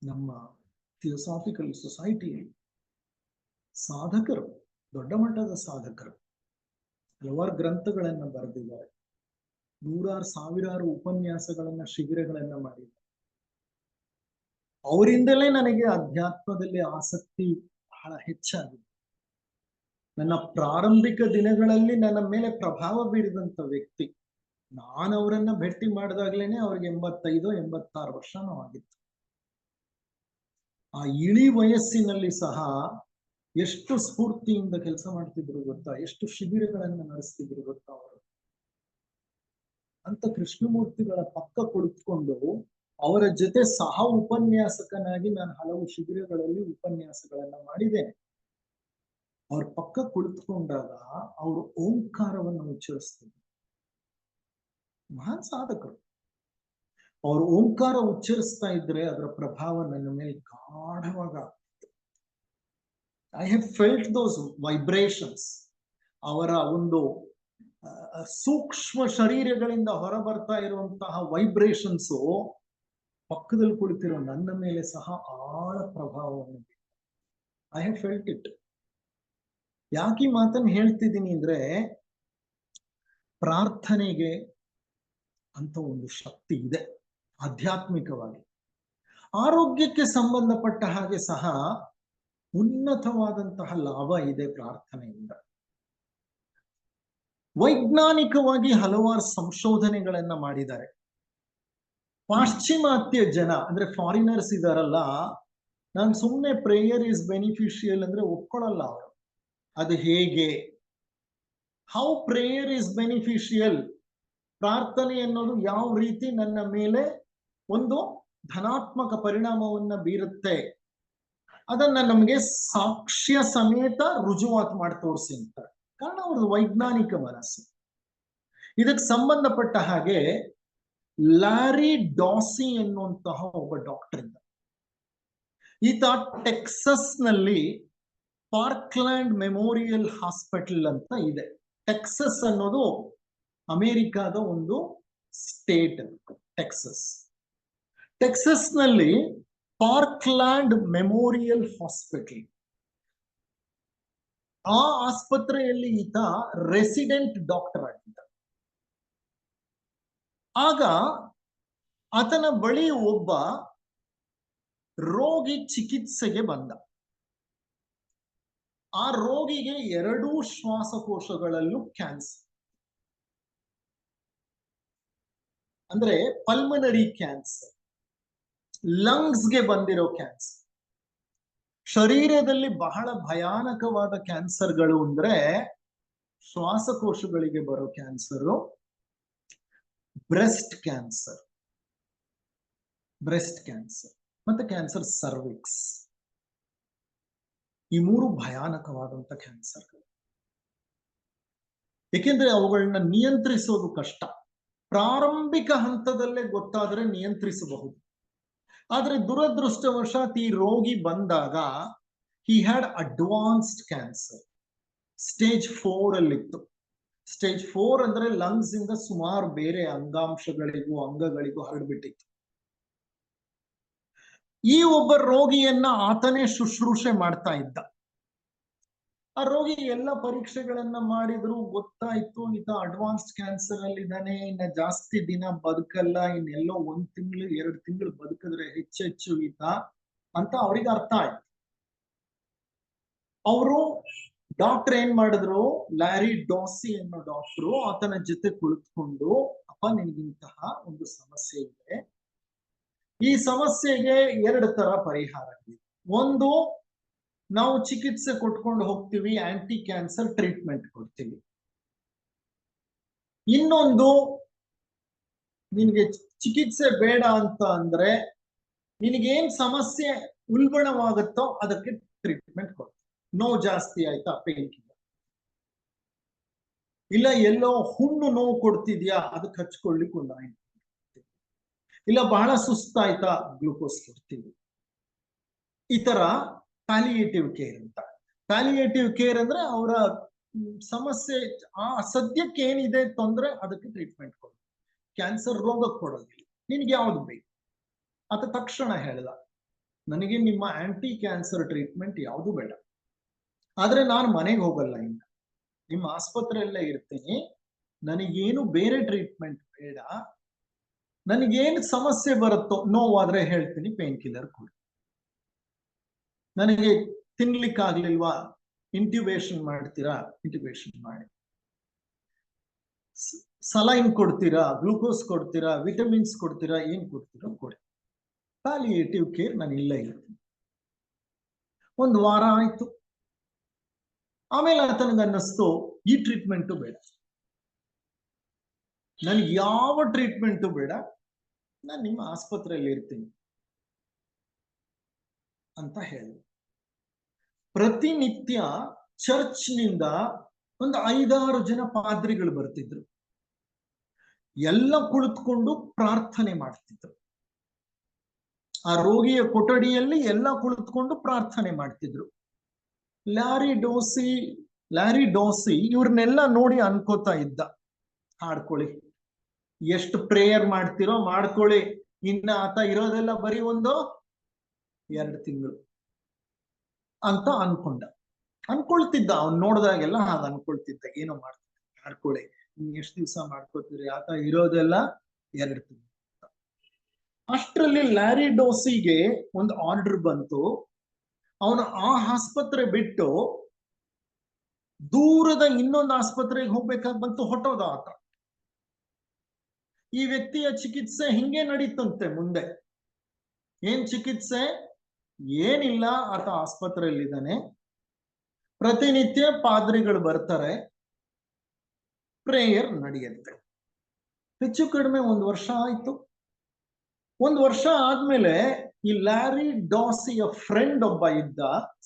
ನಮ್ಮ ಥಿಯೋಸಾಫಿಕಲ್ ಸೊಸೈಟಿಯಲ್ಲಿ, ಸಾಧಕರು, ದೊಡ್ಡ ಮಟ್ಟದ ಸಾಧಕರು, ಹಲವಾರು ಗ್ರಂಥಗಳನ್ನ ಬರೆದಿದ್ದಾರೆ, ನೂರಾರು ಸಾವಿರಾರು ಉಪನ್ಯಾಸಗಳನ್ನ, ಶಿಬಿರಗಳನ್ನ ಮಾಡಿದ್ದಾರೆ. ಅವರಿಂದಲೇ ನನಗೆ ಅಧ್ಯಾತ್ಮದಲ್ಲಿ ಆಸಕ್ತಿ ಬಹಳ ಹೆಚ್ಚಾಗಿದೆ. ನನ್ನ ಪ್ರಾರಂಭಿಕ ದಿನಗಳಲ್ಲಿ ನನ್ನ ಮೇಲೆ ಪ್ರಭಾವ ಬೀರಿದಂತ ವ್ಯಕ್ತಿ. ನಾನು ಅವರನ್ನ ಭೇಟಿ ಮಾಡಿದಾಗ್ಲೇನೆ ಅವ್ರಿಗೆ 85-86 ವರ್ಷನೂ ಆಗಿತ್ತು. ಆ ಇಳಿ ವಯಸ್ಸಿನಲ್ಲಿ ಸಹ ಎಷ್ಟು ಸ್ಫೂರ್ತಿಯಿಂದ ಕೆಲಸ ಮಾಡ್ತಿದ್ರು ಗೊತ್ತಾ, ಎಷ್ಟು ಶಿಬಿರಗಳನ್ನ ನಡೆಸ್ತಿದ್ರು ಗೊತ್ತಾ ಅವರು. ಅಂತ ಕೃಷ್ಣಮೂರ್ತಿಗಳ ಪಕ್ಕ ಕುಳಿತುಕೊಂಡು ಅವರ ಜೊತೆ ಸಹ ಉಪನ್ಯಾಸಕನಾಗಿ ನಾನು ಹಲವು ಶಿಬಿರಗಳಲ್ಲಿ ಉಪನ್ಯಾಸಗಳನ್ನ ಮಾಡಿದ್ದೇನೆ. ಅವ್ರ ಪಕ್ಕ ಕುಳಿತುಕೊಂಡಾಗ ಅವರು ಓಂಕಾರವನ್ನು ಉಚ್ಚರಿಸ್ತಿದ್ರು. ಮಹಾನ್ ಸಾಧಕರು. ಅವರು ಓಂಕಾರ ಉಚ್ಚರಿಸ್ತಾ ಇದ್ರೆ ಅದರ ಪ್ರಭಾವ ನನ್ನ ಮೇಲೆ ಗಾಢವಾಗ I have felt those vibrations. ಅವರ ಒಂದು ಸೂಕ್ಷ್ಮ ಶರೀರಗಳಿಂದ ಹೊರ ಬರ್ತಾ ಇರುವಂತಹ ವೈಬ್ರೇಷನ್ಸು ಪಕ್ಕದಲ್ಲಿ ಕುಳಿತಿರೋ ನನ್ನ ಮೇಲೆ ಸಹ ಆಳ ಪ್ರಭಾವವನ್ನು ಐ ಹ್ಯಾವ್ ಫೆಲ್ಟ್ ಇಟ್. ಯಾಕೆ ಈ ಮಾತನ್ನು ಹೇಳ್ತಿದ್ದೀನಿ ಅಂದ್ರೆ, ಪ್ರಾರ್ಥನೆಗೆ ಅಂತ ಒಂದು ಶಕ್ತಿ ಇದೆ ಆಧ್ಯಾತ್ಮಿಕವಾಗಿ. ಆರೋಗ್ಯಕ್ಕೆ ಸಂಬಂಧಪಟ್ಟ ಹಾಗೆ ಸಹ ಉನ್ನತವಾದಂತಹ ಲಾಭ ಇದೆ ಪ್ರಾರ್ಥನೆಯಿಂದ. ವೈಜ್ಞಾನಿಕವಾಗಿ ಹಲವಾರು ಸಂಶೋಧನೆಗಳನ್ನ ಮಾಡಿದ್ದಾರೆ. ಪಾಶ್ಚಿಮಾತ್ಯ ಜನ ಅಂದ್ರೆ ಫಾರಿನರ್ಸ್ ಇದಾರಲ್ಲ, ನಾನು ಸುಮ್ಮನೆ ಪ್ರೇಯರ್ ಇಸ್ ಬೆನಿಫಿಷಿಯಲ್ ಅಂದ್ರೆ ಒಪ್ಕೊಳ್ಳಲ್ಲ ಅವರು. ಅದು ಹೇಗೆ, ಹೌ ಪ್ರೇಯರ್ ಇಸ್ ಬೆನಿಫಿಷಿಯಲ್, ಪ್ರಾರ್ಥನೆ ಅನ್ನೋದು ಯಾವ ರೀತಿ ನನ್ನ ಮೇಲೆ ಒಂದು ಧನಾತ್ಮಕ ಪರಿಣಾಮವನ್ನ ಬೀರುತ್ತೆ, ಅದನ್ನ ನಮಗೆ ಸಾಕ್ಷ್ಯ ಸಮೇತ ರುಜುವಾತು ಮಾಡಿ ತೋರಿಸಿ ಅಂತಾರೆ. ಕಾರಣ ಅವ್ರದ್ದು ವೈಜ್ಞಾನಿಕ ಮನಸ್ಸು. ಇದಕ್ಕೆ ಸಂಬಂಧಪಟ್ಟ ಹಾಗೆ ಲ್ಯಾರಿ ಡಾಸಿ ಎನ್ನುವಂತಹ ಒಬ್ಬ ಡಾಕ್ಟರ್ ಇದ್ದ. ಈತ ಟೆಕ್ಸಸ್ ನಲ್ಲಿ ಪಾರ್ಕ್ಲ್ಯಾಂಡ್ ಮೆಮೋರಿಯಲ್ ಹಾಸ್ಪಿಟಲ್ ಅಂತ ಇದೆ. ಟೆಕ್ಸಸ್ ಅನ್ನೋದು ಅಮೆರಿಕಾದ ಒಂದು ಸ್ಟೇಟ್. ಟೆಕ್ಸಸ್ ನಲ್ಲಿ ಪಾರ್ಕ್ಲ್ಯಾಂಡ್ ಮೆಮೋರಿಯಲ್ ಹಾಸ್ಪಿಟಲ್, ಆ ಆಸ್ಪತ್ರೆಯಲ್ಲಿ ಈತ ರೆಸಿಡೆಂಟ್ ಡಾಕ್ಟರ್ ಆಗಿದ್ದ. ಆಗ ಆತನ ಬಳಿ ಒಬ್ಬ ರೋಗಿ ಚಿಕಿತ್ಸೆಗೆ ಬಂದ. ಆ ರೋಗಿಗೆ 2 ಶ್ವಾಸಕೋಶಗಳಲ್ಲೂ ಕ್ಯಾನ್ಸರ್, ಅಂದ್ರೆ ಪಲ್ಮನರಿ ಕ್ಯಾನ್ಸರ್, ಲಂಗ್ಸ್ಗೆ ಬಂದಿರೋ ಕ್ಯಾನ್ಸರ್. ಶರೀರದಲ್ಲಿ ಬಹಳ ಭಯಾನಕವಾದ ಕ್ಯಾನ್ಸರ್ಗಳು ಅಂದ್ರೆ ಶ್ವಾಸಕೋಶಗಳಿಗೆ ಬರೋ ಕ್ಯಾನ್ಸರು, ಬ್ರೆಸ್ಟ್ ಕ್ಯಾನ್ಸರ್ ಮತ್ತೆ ಕ್ಯಾನ್ಸರ್ ಸರ್ವಿಕ್ಸ್. ಈ 3 ಭಯಾನಕವಾದಂತ ಕ್ಯಾನ್ಸರ್ಗಳು. ಏಕೆಂದ್ರೆ ಅವುಗಳನ್ನ ನಿಯಂತ್ರಿಸೋದು ಕಷ್ಟ. ಪ್ರಾರಂಭಿಕ ಹಂತದಲ್ಲೇ ಗೊತ್ತಾದ್ರೆ ನಿಯಂತ್ರಿಸಬಹುದು. ಆದ್ರೆ ದುರದೃಷ್ಟವಶಾತ್ ಈ ರೋಗಿ ಬಂದಾಗ he had advanced cancer, stage 4 ಅಲ್ಲಿತ್ತು. ಸ್ಟೇಜ್ 4 ಅಂದ್ರೆ ಲಂಗ್ಸ್ ಇಂದ ಸುಮಾರು ಬೇರೆ ಅಂಗಾಂಶಗಳಿಗೂ ಅಂಗಗಳಿಗೂ ಹರಡ್ಬಿಟ್ಟಿತ್ತು. ಈ ಒಬ್ಬ ರೋಗಿಯನ್ನ ಆತನೇ ಶುಶ್ರೂಷೆ ಮಾಡ್ತಾ ಇದ್ದ. ಆ ರೋಗಿ ಎಲ್ಲ ಪರೀಕ್ಷೆಗಳನ್ನ ಮಾಡಿದ್ರು, ಗೊತ್ತಾಯ್ತು ಈತ ಅಡ್ವಾನ್ಸ್ಡ್ ಕ್ಯಾನ್ಸರ್ ಅಲ್ಲಿ ಇದ್ದಾನೆ, ಇನ್ನ ಜಾಸ್ತಿ ದಿನ ಬದುಕಲ್ಲ, ಇನ್ನೆಲ್ಲೋ 1 ತಿಂಗಳು 2 ತಿಂಗಳು ಬದುಕಿದ್ರೆ ಹೆಚ್ಚು ಈತ ಅಂತ ಅವ್ರಿಗೆ ಅರ್ಥ ಆಯ್ತು. ಅವರು ಡಾಕ್ಟರ್ ಏನ್ ಮಾಡಿದ್ರು, ಲ್ಯಾರಿ ಡಾಸಿ ಅನ್ನೋ ಡಾಕ್ಟರು ಆತನ ಜೊತೆ ಕುಳಿತುಕೊಂಡು, ಅಪ್ಪ ನಿನ್ಗಿಂತಹ ಒಂದು ಸಮಸ್ಯೆ ಇದೆ, ಈ ಸಮಸ್ಯೆಗೆ 2 ತರ ಪರಿಹಾರ ಇದೆ. ಒಂದು, ನಾವು ಚಿಕಿತ್ಸೆ ಕೊಟ್ಕೊಂಡು ಹೋಗ್ತೀವಿ, ಆಂಟಿ ಕ್ಯಾನ್ಸರ್ ಟ್ರೀಟ್ಮೆಂಟ್ ಕೊಡ್ತೀವಿ. ಇನ್ನೊಂದು, ನಿನ್ಗೆ ಚಿಕಿತ್ಸೆ ಬೇಡ ಅಂತ ಅಂದ್ರೆ ನಿನಗೇನ್ ಸಮಸ್ಯೆ ಉಲ್ಬಣವಾಗುತ್ತೋ ಅದಕ್ಕೆ ಟ್ರೀಟ್ಮೆಂಟ್ ಕೊಡ್ತೀವಿ. ನೋವು ಜಾಸ್ತಿ ಆಯ್ತಾ ಪೇನ್ ಕಿಲ್ಲರ್, ಇಲ್ಲ ಎಲ್ಲೋ ಹುಣ್ಣು ನೋವು ಕೊಡ್ತಿದ್ಯಾ ಅದಕ್ಕೆ ಹಚ್ಕೊಳ್ಳಿಕ್ಕೆ ಒಂದು ಆಯಿಂಟ್ಮೆಂಟ್, ಇಲ್ಲ ಬಹಳ ಸುಸ್ತಾಯ್ತಾ ಗ್ಲೂಕೋಸ್ ಕೊಡ್ತೀವಿ. ಈ ತರ ಪ್ಯಾಲಿಯೇಟಿವ್ ಕೇರ್ ಅಂತ. ಪ್ಯಾಲಿಯೇಟಿವ್ ಕೇರ್ ಅಂದ್ರೆ ಅವರ ಸಮಸ್ಯೆ ಆ ಸದ್ಯಕ್ಕೆ ಏನಿದೆ ತೊಂದರೆ ಅದಕ್ಕೆ ಟ್ರೀಟ್ಮೆಂಟ್ ಕೊಡೋದು. ಕ್ಯಾನ್ಸರ್ ರೋಗಕ್ಕೆ ಕೊಡೋದಿಲ್ಲ. ನಿನ್ಗೆ ಯಾವ್ದು ಬೇಕು ಅಂತ ತಕ್ಷಣ ಹೇಳ್ದ, ನನಗೆ ನಿಮ್ಮ ಆಂಟಿ ಕ್ಯಾನ್ಸರ್ ಟ್ರೀಟ್ಮೆಂಟ್ ಯಾವುದು ಬೇಡ, ಆದ್ರೆ ನಾನು ಮನೆಗೆ ಹೋಗಲ್ಲ, ಇನ್ನು ನಿಮ್ಮ ಆಸ್ಪತ್ರೆಯಲ್ಲೇ ಇರ್ತೀನಿ, ನನಗೇನು ಬೇರೆ ಟ್ರೀಟ್ಮೆಂಟ್ ಬೇಡ, ನನಗೇನು ಸಮಸ್ಯೆ ಬರುತ್ತೋ, ನೋವಾದ್ರೆ ಹೇಳ್ತೀನಿ ಪೇನ್ ಕಿಲ್ಲರ್ ಕೊಡಿ, ನನಗೆ ತಿನ್ಲಿಕ್ಕಾಗ್ಲಿಲ್ವಾ ಇಂಟ್ಯೂಬೇಷನ್ ಮಾಡ್ತೀರಾ, ಇಂಟ್ಯೂಬೇಷನ್ ಮಾಡಿ. ಸಲೈನ್ ಕೊಡ್ತೀರಾ, ಗ್ಲೂಕೋಸ್ ಕೊಡ್ತೀರಾ, ವಿಟಮಿನ್ಸ್ ಕೊಡ್ತೀರಾ, ಏನ್ ಕೊಡ್ತೀರಾ ಕೊಡಿ. ಪ್ಯಾಲಿಯೇಟಿವ್ ಕೇರ್ ನಾನು ಇಲ್ಲೇ ಇರ್ತೀನಿ. ಒಂದು ವಾರ ಆಯ್ತು. ಆಮೇಲೆ ಆತನಿಗೆ ಅನ್ನಿಸ್ತು ಈ ಟ್ರೀಟ್ಮೆಂಟು ಬೇಡ, ನನ್ಗೆ ಯಾವ ಟ್ರೀಟ್ಮೆಂಟು ಬೇಡ, ನಾನು ನಿಮ್ಮ ಆಸ್ಪತ್ರೆಯಲ್ಲಿ ಇರ್ತೀನಿ ಅಂತ ಹೇಳಿ. ಪ್ರತಿನಿತ್ಯ ಚರ್ಚ್ನಿಂದ ಒಂದು 5-6 ಜನ ಪಾದ್ರಿಗಳು ಬರ್ತಿದ್ರು. ಎಲ್ಲ ಕುಳಿತುಕೊಂಡು ಪ್ರಾರ್ಥನೆ ಮಾಡ್ತಿದ್ರು. ಆ ರೋಗಿಯ ಕೊಠಡಿಯಲ್ಲಿ ಎಲ್ಲ ಕುಳಿತುಕೊಂಡು ಪ್ರಾರ್ಥನೆ ಮಾಡ್ತಿದ್ರು. ಲ್ಯಾರಿ ಡೋಸಿ ಇವ್ರನ್ನೆಲ್ಲ ನೋಡಿ ಅನ್ಕೋತಾ ಇದ್ದ, ಹಾಡ್ಕೊಳ್ಳಿ, ಎಷ್ಟು ಪ್ರೇಯರ್ ಮಾಡ್ತಿರೋ ಮಾಡ್ಕೊಳ್ಳಿ, ಇನ್ನ ಆತ ಇರೋದೆಲ್ಲ ಬರೀ 1-2 ತಿಂಗಳು ಅಂತ ಅನ್ಕೊಳ್ತಿದ್ದ. ಅವ್ನು ನೋಡಿದಾಗೆಲ್ಲ ಹಾಗ ಅನ್ಕೊಳ್ತಿದ್ದ, ಏನೋ ಮಾಡ್ಕೊಳ್ಳಿ, ಇನ್ ಎಷ್ಟು ದಿವಸ ಮಾಡ್ಕೊತೀರಿ, ಆತ ಇರೋದೆಲ್ಲ 2 ತಿಂಗಳು. ಅಷ್ಟರಲ್ಲಿ ಲ್ಯಾರಿ ಡೋಸಿಗೆ ಒಂದು ಆರ್ಡರ್ ಬಂತು. ಅವನು ಆ ಆಸ್ಪತ್ರೆ ಬಿಟ್ಟು ದೂರದ ಇನ್ನೊಂದು ಆಸ್ಪತ್ರೆಗೆ ಹೋಗ್ಬೇಕಾಗಿ ಬಂತು. ಹೊಟ್ಟೋದ ಆತ. ಈ ವ್ಯಕ್ತಿಯ ಚಿಕಿತ್ಸೆ ಹಿಂಗೆ ನಡೀತಂತೆ ಮುಂದೆ. ಏನ್ ಚಿಕಿತ್ಸೆ? ಏನಿಲ್ಲ, ಆತ ಆಸ್ಪತ್ರೆಯಲ್ಲಿದ್ದಾನೆ. ಪ್ರತಿನಿತ್ಯ ಪಾದ್ರಿಗಳು ಬರ್ತಾರೆ, ಪ್ರೇಯರ್ ನಡೆಯುತ್ತೆ. ಹೆಚ್ಚು ಕಡಿಮೆ 1 ವರ್ಷ ಆಯ್ತು. 1 ವರ್ಷ ಆದ್ಮೇಲೆ ಈ ಲ್ಯಾರಿ ಡಾಸಿಯ ಫ್ರೆಂಡ್ ಒಬ್ಬ ಇದ್ದ,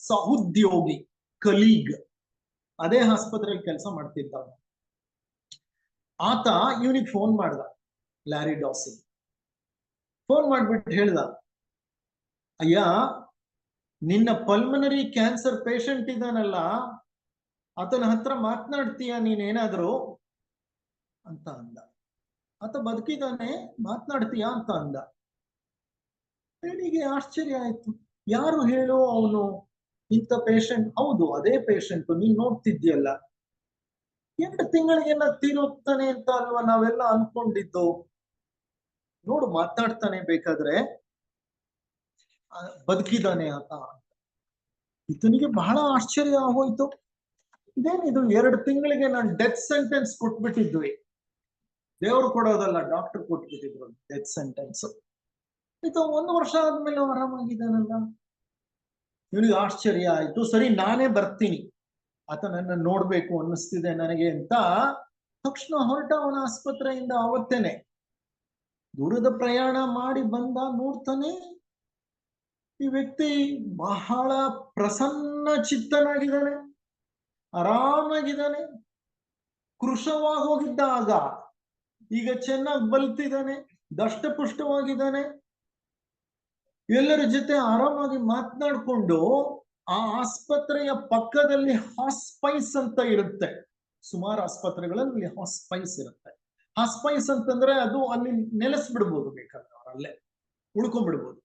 ಸಹೋದ್ಯೋಗಿ, ಕಲೀಗ್, ಅದೇ ಆಸ್ಪತ್ರೆಯಲ್ಲಿ ಕೆಲಸ ಮಾಡ್ತಿದ್ದ. ಆತ ಇವನಿಗೆ ಫೋನ್ ಮಾಡ್ದ, ಲ್ಯಾರಿ ಡಾಸಿ ಫೋನ್ ಮಾಡ್ಬಿಟ್ಟು ಹೇಳ್ದ, ಅಯ್ಯ, ನಿನ್ನ ಪಲ್ಮನರಿ ಕ್ಯಾನ್ಸರ್ ಪೇಷಂಟ್ ಇದ್ದಾನಲ್ಲ, ಆತನ ಹತ್ರ ಮಾತನಾಡ್ತೀಯ ನೀನೇನಾದ್ರು ಅಂತ ಅಂದ. ಆತ ಬದುಕಿದಾನೆ, ಮಾತನಾಡ್ತೀಯಾ ಅಂತ ಅಂದ. ಅವನಿಗೆ ಆಶ್ಚರ್ಯ ಆಯ್ತು. ಯಾರು ಹೇಳು ಅವನು ಇಂಥ ಪೇಷಂಟ್? ಹೌದು, ಅದೇ ಪೇಷಂಟ್ ನೀನ್ ನೋಡ್ತಿದ್ಯಲ್ಲ, 2 ತಿಂಗಳಿಗೆಲ್ಲ ತೀರೋಗ್ತಾನೆ ಅಂತ ಅಲ್ವಾ ನಾವೆಲ್ಲ ಅನ್ಕೊಂಡಿದ್ದು. ನೋಡು, ಮಾತಾಡ್ತಾನೆ, ಬೇಕಾದ್ರೆ ಬದುಕಿದಾನೆ ಆತ. ಈತನಿಗೆ ಬಹಳ ಆಶ್ಚರ್ಯ ಆಗೋಯ್ತು. ಇದೇನಿದು, 2 ತಿಂಗಳಿಗೆ ನಾನು ಡೆತ್ ಸೆಂಟೆನ್ಸ್ ಕೊಟ್ಬಿಟ್ಟಿದ್ವಿ. ದೇವ್ರು ಕೊಡೋದಲ್ಲ, ಡಾಕ್ಟರ್ ಕೊಟ್ಬಿಟ್ಟಿದ್ರು ಡೆತ್ ಸೆಂಟೆನ್ಸ್. ಇದು 1 ವರ್ಷ ಆದ್ಮೇಲೆ ಆರಾಮಾಗಿದ್ದಾನಲ್ಲ. ಇವನಿಗೆ ಆಶ್ಚರ್ಯ ಆಯ್ತು. ಸರಿ, ನಾನೇ ಬರ್ತೀನಿ, ಆತನನ್ನ ನೋಡ್ಬೇಕು ಅನ್ನಿಸ್ತಿದೆ ನನಗೆ ಅಂತ ತಕ್ಷಣ ಹೊರಟ ಅವನ ಆಸ್ಪತ್ರೆಯಿಂದ. ಅವತ್ತೇನೆ ದೂರದ ಪ್ರಯಾಣ ಮಾಡಿ ಬಂದ. ನೋಡ್ತಾನೆ, ಈ ವ್ಯಕ್ತಿ ಬಹಳ ಪ್ರಸನ್ನ ಚಿತ್ತನಾಗಿದ್ದಾನೆ, ಆರಾಮಾಗಿದ್ದಾನೆ. ಕೃಶವಾಗಿ ಹೋಗಿದ್ದ ಆಗ, ಈಗ ಚೆನ್ನಾಗಿ ಬಲ್ತಿದ್ದಾನೆ, ದಷ್ಟಪುಷ್ಟವಾಗಿದ್ದಾನೆ. ಎಲ್ಲರ ಜೊತೆ ಆರಾಮಾಗಿ ಮಾತನಾಡ್ಕೊಂಡು, ಆ ಆಸ್ಪತ್ರೆಯ ಪಕ್ಕದಲ್ಲಿ ಹಾಸ್ಪೈಸ್ ಅಂತ ಇರುತ್ತೆ. ಸುಮಾರು ಆಸ್ಪತ್ರೆಗಳಲ್ಲಿ ಹಾಸ್ಪೈಸ್ ಇರುತ್ತೆ. ಹಾಸ್ಪೈಸ್ ಅಂತಂದ್ರೆ ಅದು ಅಲ್ಲಿ ನೆಲೆಸ್ಬಿಡ್ಬೋದು, ಬೇಕಾದ್ರೆ ಅಲ್ಲೇ ಉಳ್ಕೊಂಡ್ಬಿಡ್ಬೋದು.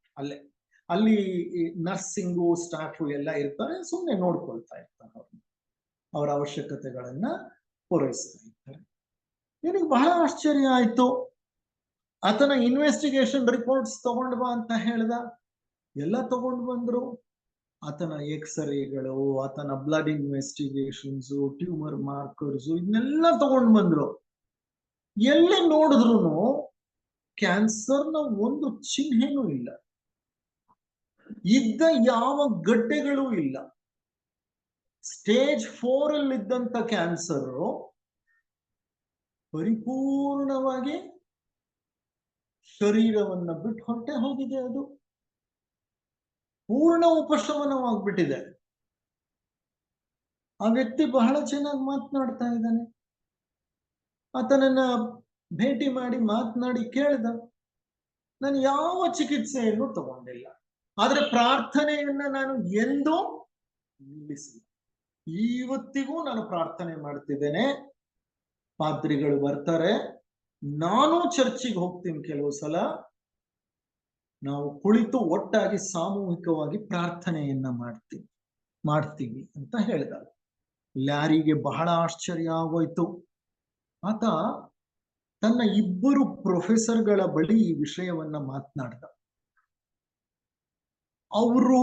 ಅಲ್ಲಿ ನರ್ಸಿಂಗು ಸ್ಟಾಫು ಎಲ್ಲ ಇರ್ತಾರೆ, ಸುಮ್ಮನೆ ನೋಡ್ಕೊಳ್ತಾ ಇರ್ತಾರೆ, ಅವರ ಅವಶ್ಯಕತೆಗಳನ್ನ ಪೂರೈಸ್ತಾ ಇರ್ತಾರೆ. ನನಗೆ ಬಹಳ ಆಶ್ಚರ್ಯ ಆಯ್ತು. ಆತನ ಇನ್ವೆಸ್ಟಿಗೇಷನ್ ರಿಪೋರ್ಟ್ಸ್ ತಗೊಂಡ್ ಬಾ ಅಂತ ಹೇಳ್ದ. ಎಲ್ಲ ತಗೊಂಡು ಬಂದ್ರು. ಆತನ ಎಕ್ಸ್ರೇಗಳು, ಆತನ ಬ್ಲಡ್ ಇನ್ವೆಸ್ಟಿಗೇಷನ್ಸ್, ಟ್ಯೂಮರ್ ಮಾರ್ಕರ್ಸ್, ಇದನ್ನೆಲ್ಲ ತಗೊಂಡು ಬಂದ್ರು. ಎಲ್ಲಿ ನೋಡಿದ್ರು ಕ್ಯಾನ್ಸರ್ನ ಒಂದು ಚಿಹ್ನೆನೂ ಇಲ್ಲ, ಇದ್ದ ಯಾವ ಗಡ್ಡೆಗಳೂ ಇಲ್ಲ. ಸ್ಟೇಜ್ 4 ಅಲ್ಲಿ ಇದ್ದಂತ ಕ್ಯಾನ್ಸರ್ ಪರಿಪೂರ್ಣವಾಗಿ ಶರೀರವನ್ನ ಬಿಟ್ಟು ಹೊರಟೆ ಹೋಗಿದೆ. ಅದು ಪೂರ್ಣ ಉಪಶಮನವಾಗ್ಬಿಟ್ಟಿದೆ. ಆ ವ್ಯಕ್ತಿ ಬಹಳ ಚೆನ್ನಾಗಿ ಮಾತನಾಡ್ತಾ ಇದ್ದಾನೆ. ಆತನನ್ನ ಭೇಟಿ ಮಾಡಿ ಮಾತನಾಡಿ ಕೇಳಿದ, ನಾನು ಯಾವ ಚಿಕಿತ್ಸೆಯನ್ನು ತಗೊಂಡಿಲ್ಲ, ಆದ್ರೆ ಪ್ರಾರ್ಥನೆಯನ್ನ ನಾನು ಎಂದೂ ನಿಲ್ಲಿಸಿಲ್ಲ. ಇವತ್ತಿಗೂ ನಾನು ಪ್ರಾರ್ಥನೆ ಮಾಡ್ತಿದ್ದೇನೆ. ಪಾದ್ರಿಗಳು ಬರ್ತಾರೆ, ನಾನು ಚರ್ಚಿಗೆ ಹೋಗ್ತೀನಿ ಕೆಲವು ಸಲ. ನಾವು ಕುಳಿತು ಒಟ್ಟಾಗಿ ಸಾಮೂಹಿಕವಾಗಿ ಪ್ರಾರ್ಥನೆಯನ್ನ ಮಾಡ್ತೀವಿ ಅಂತ ಹೇಳಿದ. ಲ್ಯಾರಿಗೆ ಬಹಳ ಆಶ್ಚರ್ಯ ಆಗೋಯ್ತು. ಆತ ತನ್ನ 2 ಪ್ರೊಫೆಸರ್ಗಳ ಬಳಿ ಈ ವಿಷಯವನ್ನ ಮಾತನಾಡ್ದ. ಅವರು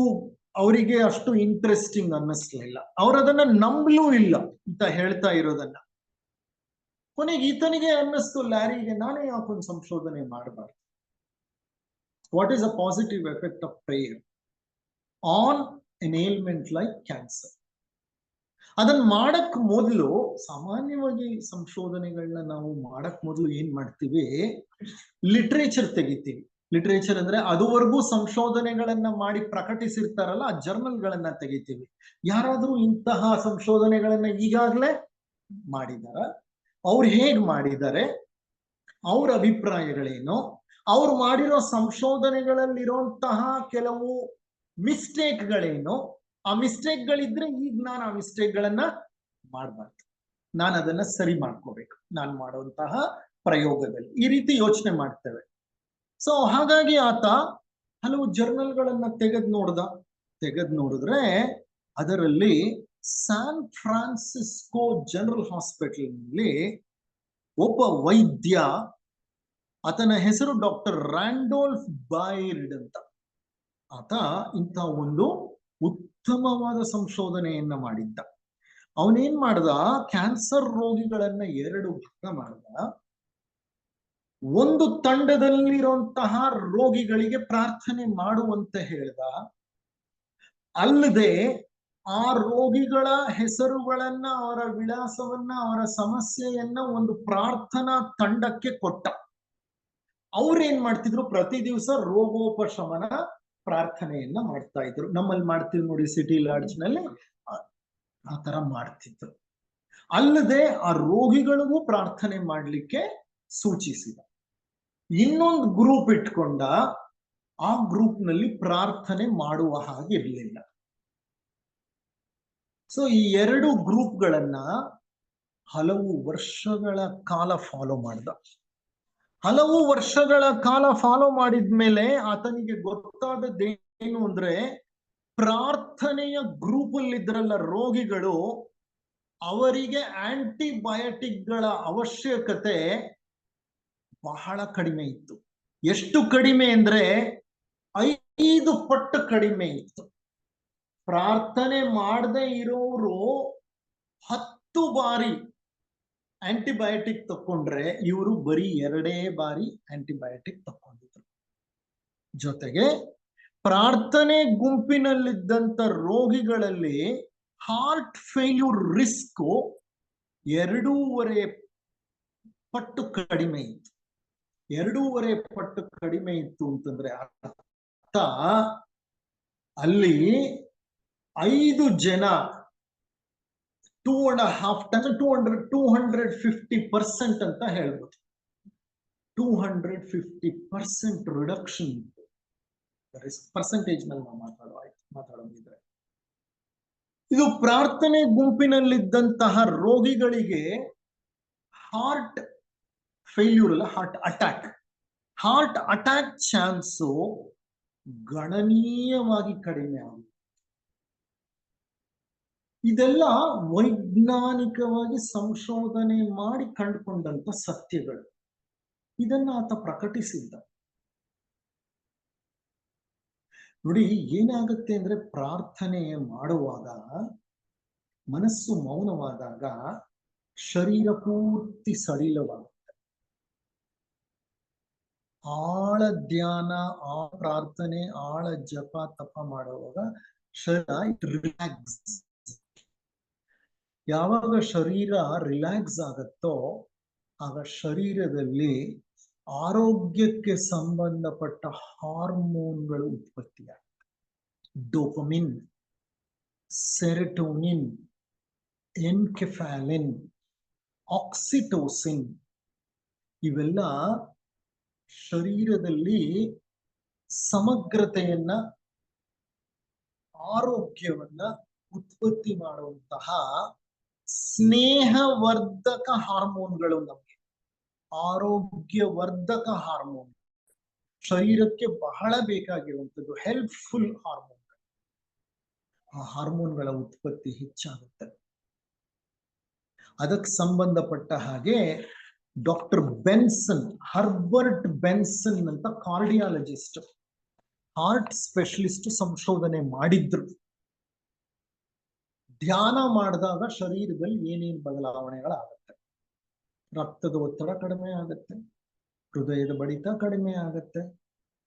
ಅವರಿಗೆ ಅಷ್ಟು ಇಂಟ್ರೆಸ್ಟಿಂಗ್ ಅನ್ನಿಸ್ಲಿಲ್ಲ. ಅವರದನ್ನ ನಂಬಲೂ ಇಲ್ಲ ಅಂತ ಹೇಳ್ತಾ ಇರೋದನ್ನ. ಕೊನೆಗೆ ಈತನಿಗೆ ಅನ್ನಿಸ್ತು, ಲ್ಯಾರಿಗೆ, ನಾನೇ ಯಾಕೊಂದು ಸಂಶೋಧನೆ ಮಾಡಬಾರ್ದು. What is a positive effect of prayer on N element like cancer? ಅದನ್ನ ಮಾಡಕ್ ಮೊದಲು, ಸಾಮಾನ್ಯವಾಗಿ ಸಂಶೋಧನೆಗಳನ್ನ ನಾವು ಮಾಡಕ್ ಮೊದಲು ಏನ್ ಮಾಡ್ತೀವಿ, ಲಿಟ್ರೇಚರ್ ತೆಗಿತೀವಿ. ಲಿಟ್ರೇಚರ್ ಅಂದ್ರೆ ಅದುವರೆಗೂ ಸಂಶೋಧನೆಗಳನ್ನ ಮಾಡಿ ಪ್ರಕಟಿಸಿರ್ತಾರಲ್ಲ ಆ ಜರ್ನಲ್ಗಳನ್ನ ತೆಗಿತೀವಿ. ಯಾರಾದ್ರೂ ಇಂತಹ ಸಂಶೋಧನೆಗಳನ್ನ ಈಗಾಗಲೇ ಮಾಡಿದಾರ, ಅವ್ರು ಹೇಗ್ ಮಾಡಿದ್ದಾರೆ, ಅವ್ರ ಅಭಿಪ್ರಾಯಗಳೇನು, ಅವ್ರು ಮಾಡಿರೋ ಸಂಶೋಧನೆಗಳಲ್ಲಿರುವಂತಹ ಕೆಲವು ಮಿಸ್ಟೇಕ್ಗಳೇನು, ಆ ಮಿಸ್ಟೇಕ್ಗಳಿದ್ರೆ ಈಗ ನಾನು ಆ ಮಿಸ್ಟೇಕ್ಗಳನ್ನ ಮಾಡಬಾರ್ದು, ನಾನು ಅದನ್ನ ಸರಿ ಮಾಡ್ಕೋಬೇಕು ನಾನು ಮಾಡುವಂತಹ ಪ್ರಯೋಗದಲ್ಲಿ. ಈ ರೀತಿ ಯೋಚನೆ ಮಾಡ್ತೇವೆ. ಸೊ ಹಾಗಾಗಿ ಆತ ಹಲವು ಜರ್ನಲ್ಗಳನ್ನ ತೆಗೆದ್ ನೋಡಿದ್ರೆ ಅದರಲ್ಲಿ ಸ್ಯಾನ್ ಫ್ರಾನ್ಸಿಸ್ಕೋ ಜನರಲ್ ಹಾಸ್ಪಿಟಲ್ ನಲ್ಲಿ ಒಬ್ಬ ವೈದ್ಯ, ಆತನ ಹೆಸರು ಡಾಕ್ಟರ್ ರ್ಯಾಂಡೋಲ್ಫ್ ಬಾಯ್ರ್ಡ್ ಅಂತ, ಆತ ಇಂಥ ಒಂದು ಉತ್ತಮವಾದ ಸಂಶೋಧನೆಯನ್ನ ಮಾಡಿದ್ದ. ಅವನೇನ್ ಮಾಡ್ದ, ಕ್ಯಾನ್ಸರ್ ರೋಗಿಗಳನ್ನ 2 ಭಾಗ ಮಾಡ್ದ. ಒಂದು ತಂಡದಲ್ಲಿರುವಂತಹ ರೋಗಿಗಳಿಗೆ ಪ್ರಾರ್ಥನೆ ಮಾಡುವಂತೆ ಹೇಳ್ದ, ಅಲ್ಲದೆ ಆ ರೋಗಿಗಳ ಹೆಸರುಗಳನ್ನ, ಅವರ ವಿಳಾಸವನ್ನ, ಅವರ ಸಮಸ್ಯೆಯನ್ನ ಒಂದು ಪ್ರಾರ್ಥನಾ ತಂಡಕ್ಕೆ ಕೊಟ್ಟ. ಅವ್ರೇನ್ ಮಾಡ್ತಿದ್ರು, ಪ್ರತಿ ದಿವಸ ರೋಗೋಪಶಮನ ಪ್ರಾರ್ಥನೆಯನ್ನ ಮಾಡ್ತಾ ಇದ್ರು. ನಮ್ಮಲ್ಲಿ ಮಾಡ್ತೀವಿ ನೋಡಿ ಸಿಟಿ ಲಾಡ್ಜ್ ನಲ್ಲಿ, ಆ ತರ ಮಾಡ್ತಿದ್ರು. ಅಲ್ಲದೆ ಆ ರೋಗಿಗಳಿಗೂ ಪ್ರಾರ್ಥನೆ ಮಾಡ್ಲಿಕ್ಕೆ ಸೂಚಿಸಿದ. ಇನ್ನೊಂದು ಗ್ರೂಪ್ ಇಟ್ಕೊಂಡ, ಆ ಗ್ರೂಪ್ ನಲ್ಲಿ ಪ್ರಾರ್ಥನೆ ಮಾಡುವ ಹಾಗೆ ಇರಲಿಲ್ಲ. ಸೊ ಈ 2 ಗ್ರೂಪ್ಗಳನ್ನ ಹಲವು ವರ್ಷಗಳ ಕಾಲ ಫಾಲೋ ಮಾಡ್ದ. ಹಲವು ವರ್ಷಗಳ ಕಾಲ ಫಾಲೋ ಮಾಡಿದ್ಮೇಲೆ ಆತನಿಗೆ ಗೊತ್ತಾದದ್ದೇನು ಅಂದ್ರೆ, ಪ್ರಾರ್ಥನೆಯ ಗ್ರೂಪ್ ಅಲ್ಲಿ ಇದ್ರಲ್ಲ ರೋಗಿಗಳು, ಅವರಿಗೆ ಆಂಟಿಬಯೋಟಿಕ್ಗಳ ಅವಶ್ಯಕತೆ ಬಹಳ ಕಡಿಮೆ ಇತ್ತು. ಎಷ್ಟು ಕಡಿಮೆ ಅಂದ್ರೆ 5 ಪಟ್ಟು ಕಡಿಮೆ ಇತ್ತು. ಪ್ರಾರ್ಥನೆ ಮಾಡದೆ ಇರೋರು 10 ಬಾರಿ ಆಂಟಿಬಯೋಟಿಕ್ ತಕೊಂಡ್ರೆ ಇವರು ಬರೀ 2 ಬಾರಿ ಆಂಟಿಬಯೋಟಿಕ್ ತಕೊಂಡಿದ್ರು. ಜೊತೆಗೆ ಪ್ರಾರ್ಥನೆ ಗುಂಪಿನಲ್ಲಿದ್ದಂತ ರೋಗಿಗಳಲ್ಲಿ ಹಾರ್ಟ್ ಫೇಲ್ಯೂರ್ ರಿಸ್ಕ್ 2.5 ಪಟ್ಟು ಕಡಿಮೆ ಇತ್ತು. 2.5 ಪಟ್ಟು ಕಡಿಮೆ ಇತ್ತು ಅಂತಂದ್ರೆ ಅರ್ಥ, ಅಲ್ಲಿ 5 ಜನ 2.5 ಟನ್ 250% ಅಂತ ಹೇಳ್ಬೋದು. 250% ರಿಡಕ್ಷನ್ ಪರ್ಸೆಂಟೇಜ್ ನಲ್ಲಿ ನಾವು ಮಾತಾಡೋದಿದ್ರೆ, ಇದು ಪ್ರಾರ್ಥನೆ ಗುಂಪಿನಲ್ಲಿದ್ದಂತಹ ರೋಗಿಗಳಿಗೆ ಹಾರ್ಟ್ ಫೇಲ್ಯೂರ್ ಅಲ್ಲ, ಹಾರ್ಟ್ ಅಟ್ಯಾಕ್ ಚಾನ್ಸು ಗಣನೀಯವಾಗಿ ಕಡಿಮೆ ಆಗುತ್ತೆ. ಇದೆಲ್ಲ ವೈಜ್ಞಾನಿಕವಾಗಿ ಸಂಶೋಧನೆ ಮಾಡಿ ಕಂಡುಕೊಂಡಂತ ಸತ್ಯಗಳು. ಇದನ್ನ ಆತ ಪ್ರಕಟಿಸಿದ್ದ. ನೋಡಿ, ಏನಾಗುತ್ತೆ ಅಂದ್ರೆ, ಪ್ರಾರ್ಥನೆ ಮಾಡುವಾಗ ಮನಸ್ಸು ಮೌನವಾದಾಗ ಶರೀರ ಪೂರ್ತಿ ಸಡಿಲವಾಗುತ್ತೆ. ಆಳ ಧ್ಯಾನ, ಪ್ರಾರ್ಥನೆ, ಆಳ ಜಪ ತಪ ಮಾಡುವಾಗ ಶರೀರ ರಿಲ್ಯಾಕ್ಸ್. ಯಾವಾಗ ಶರೀರ ರಿಲ್ಯಾಕ್ಸ್ ಆಗತ್ತೋ ಆಗ ಶರೀರದಲ್ಲಿ ಆರೋಗ್ಯಕ್ಕೆ ಸಂಬಂಧಪಟ್ಟ ಹಾರ್ಮೋನ್ಗಳು ಉತ್ಪತ್ತಿಯಾಗುತ್ತೆ. ಡೋಪಮಿನ್, ಸೆರೆಟೋನಿನ್, ಎನ್ಕೆಫಾಲಿನ್, ಆಕ್ಸಿಟೋಸಿನ್, ಇವೆಲ್ಲ ಶರೀರದಲ್ಲಿ ಸಮಗ್ರತೆಯನ್ನ, ಆರೋಗ್ಯವನ್ನ ಉತ್ಪತ್ತಿ ಮಾಡುವಂತಹ ಸ್ನೇಹವರ್ಧಕ ಹಾರ್ಮೋನ್ಗಳು, ನಮಗೆ ಆರೋಗ್ಯವರ್ಧಕ ಹಾರ್ಮೋನ್, ಶರೀರಕ್ಕೆ ಬಹಳ ಬೇಕಾಗಿರುವಂಥದ್ದು ಹೆಲ್ಪ್ಫುಲ್ ಹಾರ್ಮೋನ್ಗಳು. ಆ ಹಾರ್ಮೋನ್ಗಳ ಉತ್ಪತ್ತಿ ಹೆಚ್ಚಾಗುತ್ತೆ. ಅದಕ್ಕೆ ಸಂಬಂಧಪಟ್ಟ ಹಾಗೆ ಡಾಕ್ಟರ್ ಬೆನ್ಸನ್, ಹರ್ಬರ್ಟ್ ಬೆನ್ಸನ್ ಅಂತ ಕಾರ್ಡಿಯಾಲಜಿಸ್ಟ್, ಹಾರ್ಟ್ ಸ್ಪೆಷಲಿಸ್ಟ್ ಸಂಶೋಧನೆ ಮಾಡಿದ್ರು. ಧ್ಯಾನ ಮಾಡಿದಾಗ ಶರೀರದಲ್ಲಿ ಏನೇನು ಬದಲಾವಣೆಗಳಾಗುತ್ತೆ. ರಕ್ತದ ಒತ್ತಡ ಕಡಿಮೆ ಆಗುತ್ತೆ, ಹೃದಯದ ಬಡಿತ ಕಡಿಮೆ ಆಗುತ್ತೆ,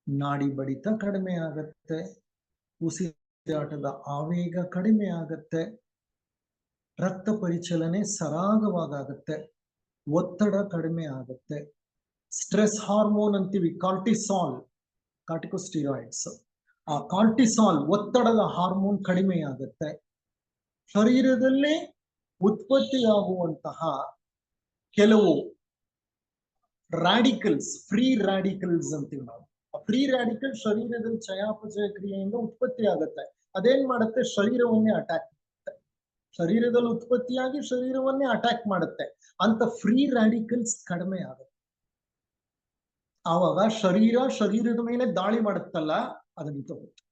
ನಾಡಿ ಬಡಿತ ಕಡಿಮೆ ಆಗುತ್ತೆ, ಉಸಿರಾಟದ ಆವೇಗ ಕಡಿಮೆ ಆಗುತ್ತೆ, ರಕ್ತ ಪರಿಚಲನೆ ಸರಾಗವಾಗುತ್ತೆ, ಒತ್ತಡ ಕಡಿಮೆ ಆಗುತ್ತೆ, ಸ್ಟ್ರೆಸ್ ಹಾರ್ಮೋನ್ ಅಂತೀವಿ ಕಾರ್ಟಿಸಾಲ್, ಕಾರ್ಟಿಕೋಸ್ಟಿರಾಯ್ಡ್ಸ್, ಆ ಕಾರ್ಟಿಸಾಲ್ ಒತ್ತಡದ ಹಾರ್ಮೋನ್ ಕಡಿಮೆ ಆಗುತ್ತೆ. ಶರೀರದಲ್ಲಿ ಉತ್ಪತ್ತಿಯಾಗುವಂತಹ ಕೆಲವು ರಾಡಿಕಲ್ಸ್, ಫ್ರೀ ರಾಡಿಕಲ್ಸ್ ಅಂತೀವಿ ನಾವು. ಫ್ರೀ ರಾಡಿಕಲ್ ಶರೀರದಲ್ಲಿ ಚಯಾಪಚಯ ಕ್ರಿಯೆಯಿಂದ ಉತ್ಪತ್ತಿ ಆಗುತ್ತೆ. ಅದೇನ್ ಮಾಡುತ್ತೆ? ಶರೀರವನ್ನೇ ಅಟ್ಯಾಕ್ ಮಾಡುತ್ತೆ. ಶರೀರದಲ್ಲಿ ಉತ್ಪತ್ತಿಯಾಗಿ ಶರೀರವನ್ನೇ ಅಟ್ಯಾಕ್ ಮಾಡುತ್ತೆ. ಅಂತ ಫ್ರೀ ರಾಡಿಕಲ್ಸ್ ಕಡಿಮೆ ಆಗುತ್ತೆ. ಆವಾಗ ಶರೀರದ ಮೇಲೆ ದಾಳಿ ಮಾಡುತ್ತಲ್ಲ, ಅದು ನಿಂತೋಗುತ್ತೆ.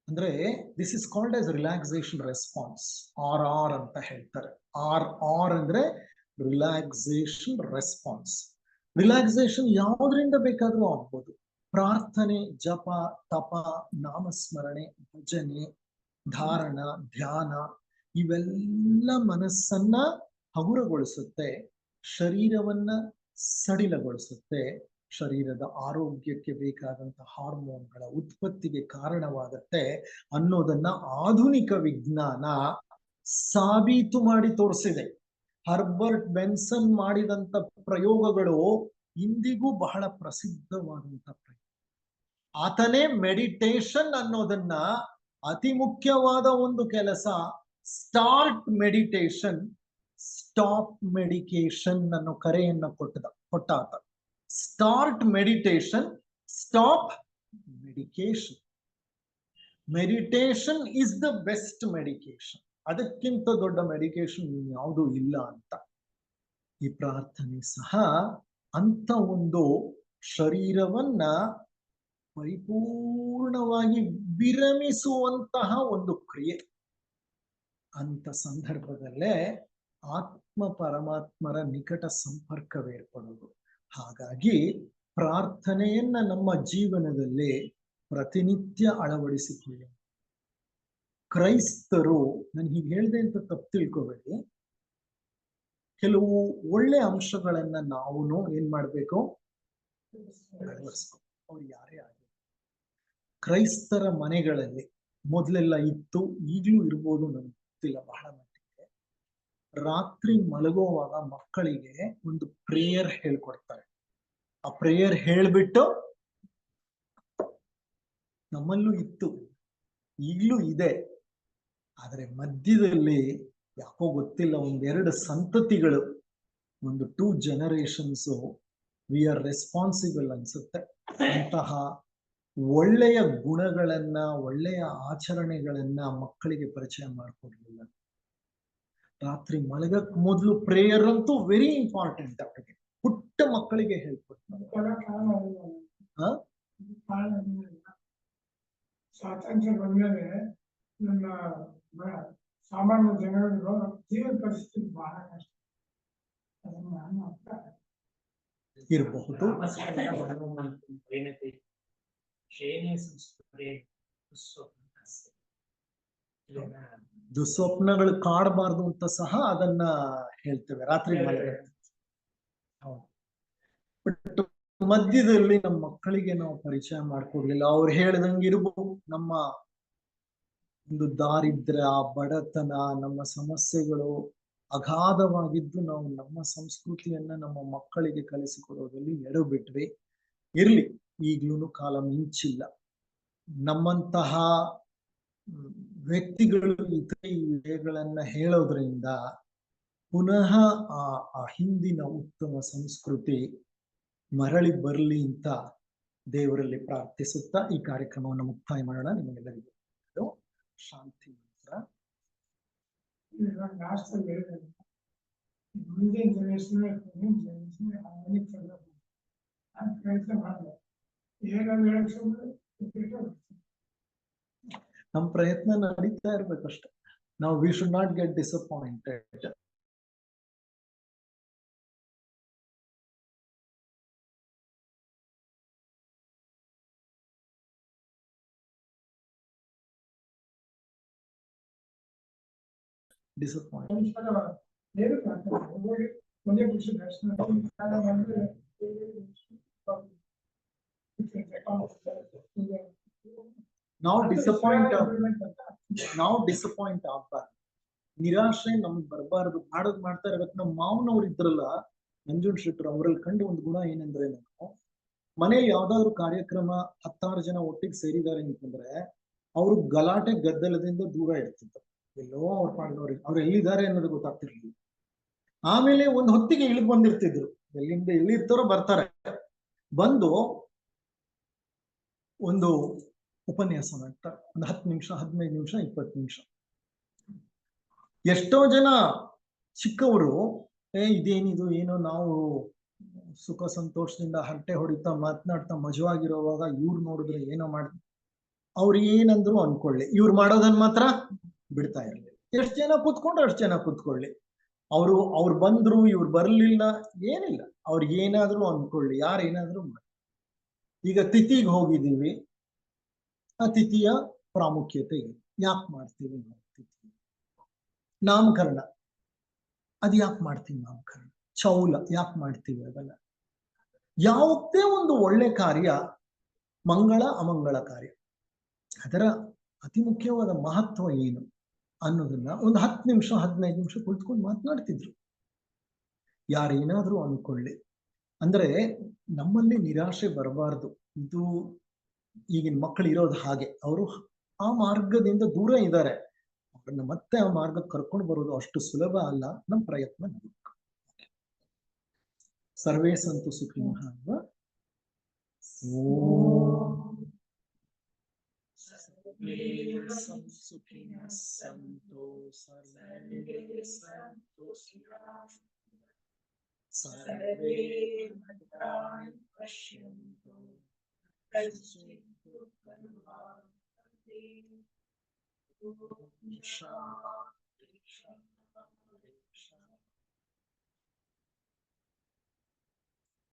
ಅಂದ್ರೆ this is called as relaxation response, RR ಅಂತ ಹೇಳ್ತಾರೆ. RR ಅಂದ್ರೆ ರಿಲ್ಯಾಕ್ಸೇಷನ್ ರೆಸ್ಪಾನ್ಸ್. ರಿಲ್ಯಾಕ್ಸೇಷನ್ ಯಾವುದರಿಂದ ಬೇಕಾದ್ರೂ ಆಗ್ಬೋದು. ಪ್ರಾರ್ಥನೆ, ಜಪ, ತಪ, ನಾಮಸ್ಮರಣೆ, ಭಜನೆ, ಧಾರಣ, ಧ್ಯಾನ ಇವೆಲ್ಲ ಮನಸ್ಸನ್ನ ಹಗುರಗೊಳಿಸುತ್ತೆ, ಶರೀರವನ್ನ ಸಡಿಲಗೊಳಿಸುತ್ತೆ, ಶರೀರದ ಆರೋಗ್ಯಕ್ಕೆ ಬೇಕಾದಂತಹ ಹಾರ್ಮೋನ್ಗಳ ಉತ್ಪತ್ತಿಗೆ ಕಾರಣವಾಗುತ್ತೆ ಅನ್ನೋದನ್ನ ಆಧುನಿಕ ವಿಜ್ಞಾನ ಸಾಬೀತು ಮಾಡಿ ತೋರಿಸಿದೆ. ಹರ್ಬರ್ಟ್ ಬೆನ್ಸನ್ ಮಾಡಿದಂತ ಪ್ರಯೋಗಗಳು ಇಂದಿಗೂ ಬಹಳ ಪ್ರಸಿದ್ಧವಾದಂತ ಪ್ರಯೋಗ. ಆತನೇ ಮೆಡಿಟೇಷನ್ ಅನ್ನೋದನ್ನ ಅತಿ ಮುಖ್ಯವಾದ ಒಂದು ಕೆಲಸ, ಸ್ಟಾರ್ಟ್ ಮೆಡಿಟೇಷನ್, ಸ್ಟಾಪ್ ಮೆಡಿಕೇಶನ್ ಅನ್ನೋ ಕರೆಯನ್ನ ಕೊಟ್ಟ ಆತ. Start meditation, stop medication. Meditation is the best medication. ಅದಕ್ಕಿಂತ ದೊಡ್ಡ ಮೆಡಿಕೇಶನ್ ಯಾವುದೂ ಇಲ್ಲ ಅಂತ. ಈ ಪ್ರಾರ್ಥನೆ ಸಹ ಅಂತ ಒಂದು ಶರೀರವನ್ನ ಪರಿಪೂರ್ಣವಾಗಿ ವಿರಮಿಸುವಂತಹ ಒಂದು ಕ್ರಿಯೆ. ಅಂತ ಸಂದರ್ಭದಲ್ಲೇ ಆತ್ಮ ಪರಮಾತ್ಮರ ನಿಕಟ ಸಂಪರ್ಕವೇರ್ಪಡುವುದು. ಹಾಗಾಗಿ ಪ್ರಾರ್ಥನೆಯನ್ನ ನಮ್ಮ ಜೀವನದಲ್ಲಿ ಪ್ರತಿನಿತ್ಯ ಅಳವಡಿಸಿಕೊಳ್ಳಿ. ಕ್ರೈಸ್ತರು, ನಾನು ಹೀಗೆ ಹೇಳಿದೆ ಅಂತ ತಪ್ಪು ತಿಳ್ಕೋಬೇಡಿ, ಕೆಲವು ಒಳ್ಳೆ ಅಂಶಗಳನ್ನ ನಾವು ಏನ್ ಮಾಡ್ಬೇಕು, ಅಳವಡಿಸ್ಬೇಕು. ಅವ್ರು ಯಾರೇ ಆಗಲಿ. ಕ್ರೈಸ್ತರ ಮನೆಗಳಲ್ಲಿ ಮೊದಲೆಲ್ಲ ಇತ್ತು, ಈಗಲೂ ಇರ್ಬೋದು, ನನಗೆ ಗೊತ್ತಿಲ್ಲ ಬಹಳ ಮಟ್ಟಿಗೆ. ರಾತ್ರಿ ಮಲಗುವಾಗ ಮಕ್ಕಳಿಗೆ ಒಂದು ಪ್ರೇಯರ್ ಹೇಳ್ಕೊಡ್ತಾರೆ. ಆ ಪ್ರೇಯರ್ ಹೇಳ್ಬಿಟ್ಟು, ನಮ್ಮಲ್ಲೂ ಇತ್ತು, ಈಗಲೂ ಇದೆ, ಆದ್ರೆ ಮಧ್ಯದಲ್ಲಿ ಯಾಕೋ ಗೊತ್ತಿಲ್ಲ, ಒಂದೆರಡು ಸಂತತಿಗಳು, ಒಂದು 2 generations ವಿ ಆರ್ ರೆಸ್ಪಾನ್ಸಿಬಲ್ ಅನ್ಸುತ್ತೆ. ಅಂತಹ ಒಳ್ಳೆಯ ಗುಣಗಳನ್ನ, ಒಳ್ಳೆಯ ಆಚರಣೆಗಳನ್ನ ಮಕ್ಕಳಿಗೆ ಪರಿಚಯ ಮಾಡಿಕೊಡ್ಲಿಲ್ಲ. ರಾತ್ರಿ ಮಲಗಕ್ ಮೊದಲು ಪ್ರೇಯರ್ ಅಂತೂ ವೆರಿ ಇಂಪಾರ್ಟೆಂಟ್. ಅವರಿಗೆ ಪುಟ್ಟ ಮಕ್ಕಳಿಗೆ ಹೇಳ್ಕೊಡ್ತಾರೆ. ಸ್ವಾತಂತ್ರ್ಯ ಬಂದ್ಮೇಲೆ ನಮ್ಮ ಸಾಮಾನ್ಯ ಜನರು ಜೀವನ ಪರಿಸ್ಥಿತಿ ಬಹಳ ಕಷ್ಟ ಇರಬಹುದು. ದುಸ್ವಪ್ನಗಳು ಕಾಡಬಾರ್ದು ಅಂತ ಸಹ ಅದನ್ನ ಹೇಳ್ತೇವೆ ರಾತ್ರಿ ಮಲಗ. ಬಟ್ ಮಧ್ಯದಲ್ಲಿ ನಮ್ಮ ಮಕ್ಕಳಿಗೆ ನಾವು ಪರಿಚಯ ಮಾಡ್ಕೊಡ್ಲಿಲ್ಲ. ಅವ್ರು ಹೇಳ್ದಂಗೆ ಇರ್ಬೋದು, ನಮ್ಮ ಒಂದು ದಾರಿದ್ರ್ಯ, ಬಡತನ, ನಮ್ಮ ಸಮಸ್ಯೆಗಳು ಅಗಾಧವಾಗಿದ್ದು ನಾವು ನಮ್ಮ ಸಂಸ್ಕೃತಿಯನ್ನ ನಮ್ಮ ಮಕ್ಕಳಿಗೆ ಕಲಿಸಿಕೊಡೋದ್ರಲ್ಲಿ ಎಡು ಬಿಟ್ವಿ. ಇರ್ಲಿ, ಈಗ್ಲೂ ಕಾಲ ಮಿಂಚಿಲ್ಲ. ನಮ್ಮಂತಹ ವ್ಯಕ್ತಿಗಳು ಇತರ ವಿಷಯಗಳನ್ನ ಹೇಳೋದ್ರಿಂದ ಪುನಃ ಆ ಹಿಂದಿನ ಉತ್ತಮ ಸಂಸ್ಕೃತಿ ಮರಳಿ ಬರ್ಲಿ ಅಂತ ದೇವರಲ್ಲಿ ಪ್ರಾರ್ಥಿಸುತ್ತಾ ಈ ಕಾರ್ಯಕ್ರಮವನ್ನು ಮುಕ್ತಾಯ ಮಾಡೋಣ. ನಿಮಗೆಲ್ಲರಿಗೂ ಶಾಂತಿ ಮಂತ್ರ. ಮುಂದಿನ ಜನರೇಷನ್ ಪ್ರಯತ್ನ ಮಾಡಿದೆ. ನಮ್ಮ ಪ್ರಯತ್ನ ನಡೀತಾ ಇರ್ಬೇಕಷ್ಟೆ. ನಾವು we should not get disappointed. Disappoint. ಏನು ಹೋಗಿ ಒಂದೇ ಖುಷಿ ದರ್ಶನ ನಾವು ಡಿಸಪಾಯಿಂಟ್ ಆಗ್ಬಾರ್ದು, ನಿರಾಶೆ ನಮ್ಗೆ ಬರಬಾರದು. ಮಾಡ್ತಾ ಇರ್ಬೇಕು. ನಮ್ಮ ಮಾವನವ್ರು ಇದ್ರಲ್ಲ ನಂಜುಂಡ ಶೆಟ್ಟರು, ಅವರಲ್ಲಿ ಕಂಡು ಒಂದು ಗುಣ ಏನಂದ್ರೆ, ನಾವು ಮನೆಯಲ್ಲಿ ಯಾವ್ದಾದ್ರು ಕಾರ್ಯಕ್ರಮ 16 ಜನ ಒಟ್ಟಿಗೆ ಸೇರಿದ್ದಾರೆ ಅಂತಂದ್ರೆ ಅವರು ಗಲಾಟೆ ಗದ್ದಲದಿಂದ ದೂರ ಇರ್ತಿದ್ರು. ಎಲ್ಲೋ ಅವ್ರು ಮಾಡಿದವ್ರಿಗೆ ಅವ್ರು ಎಲ್ಲಿದ್ದಾರೆ ಅನ್ನೋದು ಗೊತ್ತಾಗ್ತಿರ್ಲಿಲ್ಲ. ಆಮೇಲೆ ಒಂದ್ ಹೊತ್ತಿಗೆ ಇಳಿದು ಬಂದಿರ್ತಿದ್ರು, ಎಲ್ಲಿಂದ ಎಲ್ಲಿರ್ತಾರೋ ಬರ್ತಾರೆ, ಬಂದು ಒಂದು ಉಪನ್ಯಾಸ ಮಾಡ್ತಾರೆ. ಒಂದು 10 ನಿಮಿಷ, 15 ನಿಮಿಷ, 20 ನಿಮಿಷ. ಎಷ್ಟೋ ಜನ ಚಿಕ್ಕವರು ಇದೇನಿದು, ಏನೋ ನಾವು ಸುಖ ಸಂತೋಷದಿಂದ ಹರಟೆ ಹೊಡಿತಾ ಮಾತನಾಡ್ತಾ ಮಜವಾಗಿರುವಾಗ ಇವ್ರು ನೋಡಿದ್ರೆ ಏನೋ ಮಾಡ್ತಾರೆ. ಅವ್ರು ಏನಂದ್ರು ಅನ್ಕೊಳ್ಳಿ, ಇವ್ರು ಮಾಡೋದನ್ನ ಮಾತ್ರ ಬಿಡ್ತಾ ಇರ್ಲಿ. ಎಷ್ಟು ಜನ ಕೂತ್ಕೊಂಡ್ರು ಅಷ್ಟು ಜನ ಕೂತ್ಕೊಳ್ಳಿ. ಅವ್ರು ಬಂದ್ರು, ಇವ್ರು ಬರ್ಲಿಲ್ಲ, ಏನಿಲ್ಲ, ಅವ್ರಿಗೆ ಏನಾದ್ರು ಅನ್ಕೊಳ್ಳಿ, ಯಾರು ಏನಾದ್ರು ಮಾಡಿ. ಈಗ ತಿಥಿಗೆ ಹೋಗಿದ್ದೀವಿ, ಆ ತಿಥಿಯ ಪ್ರಾಮುಖ್ಯತೆ ಯಾಕೆ ಮಾಡ್ತೀವಿ ನಾವು ತಿಥಿ? ನಾಮಕರಣ ಅದ್ ಯಾಕೆ ಮಾಡ್ತೀವಿ? ನಾಮಕರಣ ಚೌಲ ಯಾಕೆ ಮಾಡ್ತೀವಿ? ಅದನ್ನ ಯಾವುದೇ ಒಂದು ಒಳ್ಳೆ ಕಾರ್ಯ, ಮಂಗಳ ಅಮಂಗಳ ಕಾರ್ಯ, ಅದರ ಅತಿ ಮುಖ್ಯವಾದ ಮಹತ್ವ ಏನು ಅನ್ನೋದನ್ನ ಒಂದು 10 ನಿಮಿಷ 15 ನಿಮಿಷ ಕುಳಿತುಕೊಂಡು ಮಾತನಾಡ್ತಿದ್ರು. ಯಾರೇನಾದ್ರೂ ಅನ್ಕೊಳ್ಳಿ, ಅಂದ್ರೆ ನಮ್ಮಲ್ಲಿ ನಿರಾಶೆ ಬರಬಾರ್ದು. ಇದು ಈಗಿನ ಮಕ್ಕಳು ಇರೋದು ಹಾಗೆ, ಅವರು ಆ ಮಾರ್ಗದಿಂದ ದೂರ ಇದ್ದಾರೆ. ಅವ್ರನ್ನ ಮತ್ತೆ ಆ ಮಾರ್ಗಕ್ಕೆ ಕರ್ಕೊಂಡು ಬರೋದು ಅಷ್ಟು ಸುಲಭ ಅಲ್ಲ. ನಮ್ಮ ಪ್ರಯತ್ನ ನಡೀಬೇಕು. ಸರ್ವೇ ಸಂತು ಸುಖಿನಃ ಅಲ್ವಾ? ಸುಖಿನಃ ಸಂತು ಸರ್ವೇ ಸಂತು ಸರ್ವೇ ಭದ್ರಾಣಿ ಪಶ್ಯಂತು ಶಾಂತಿ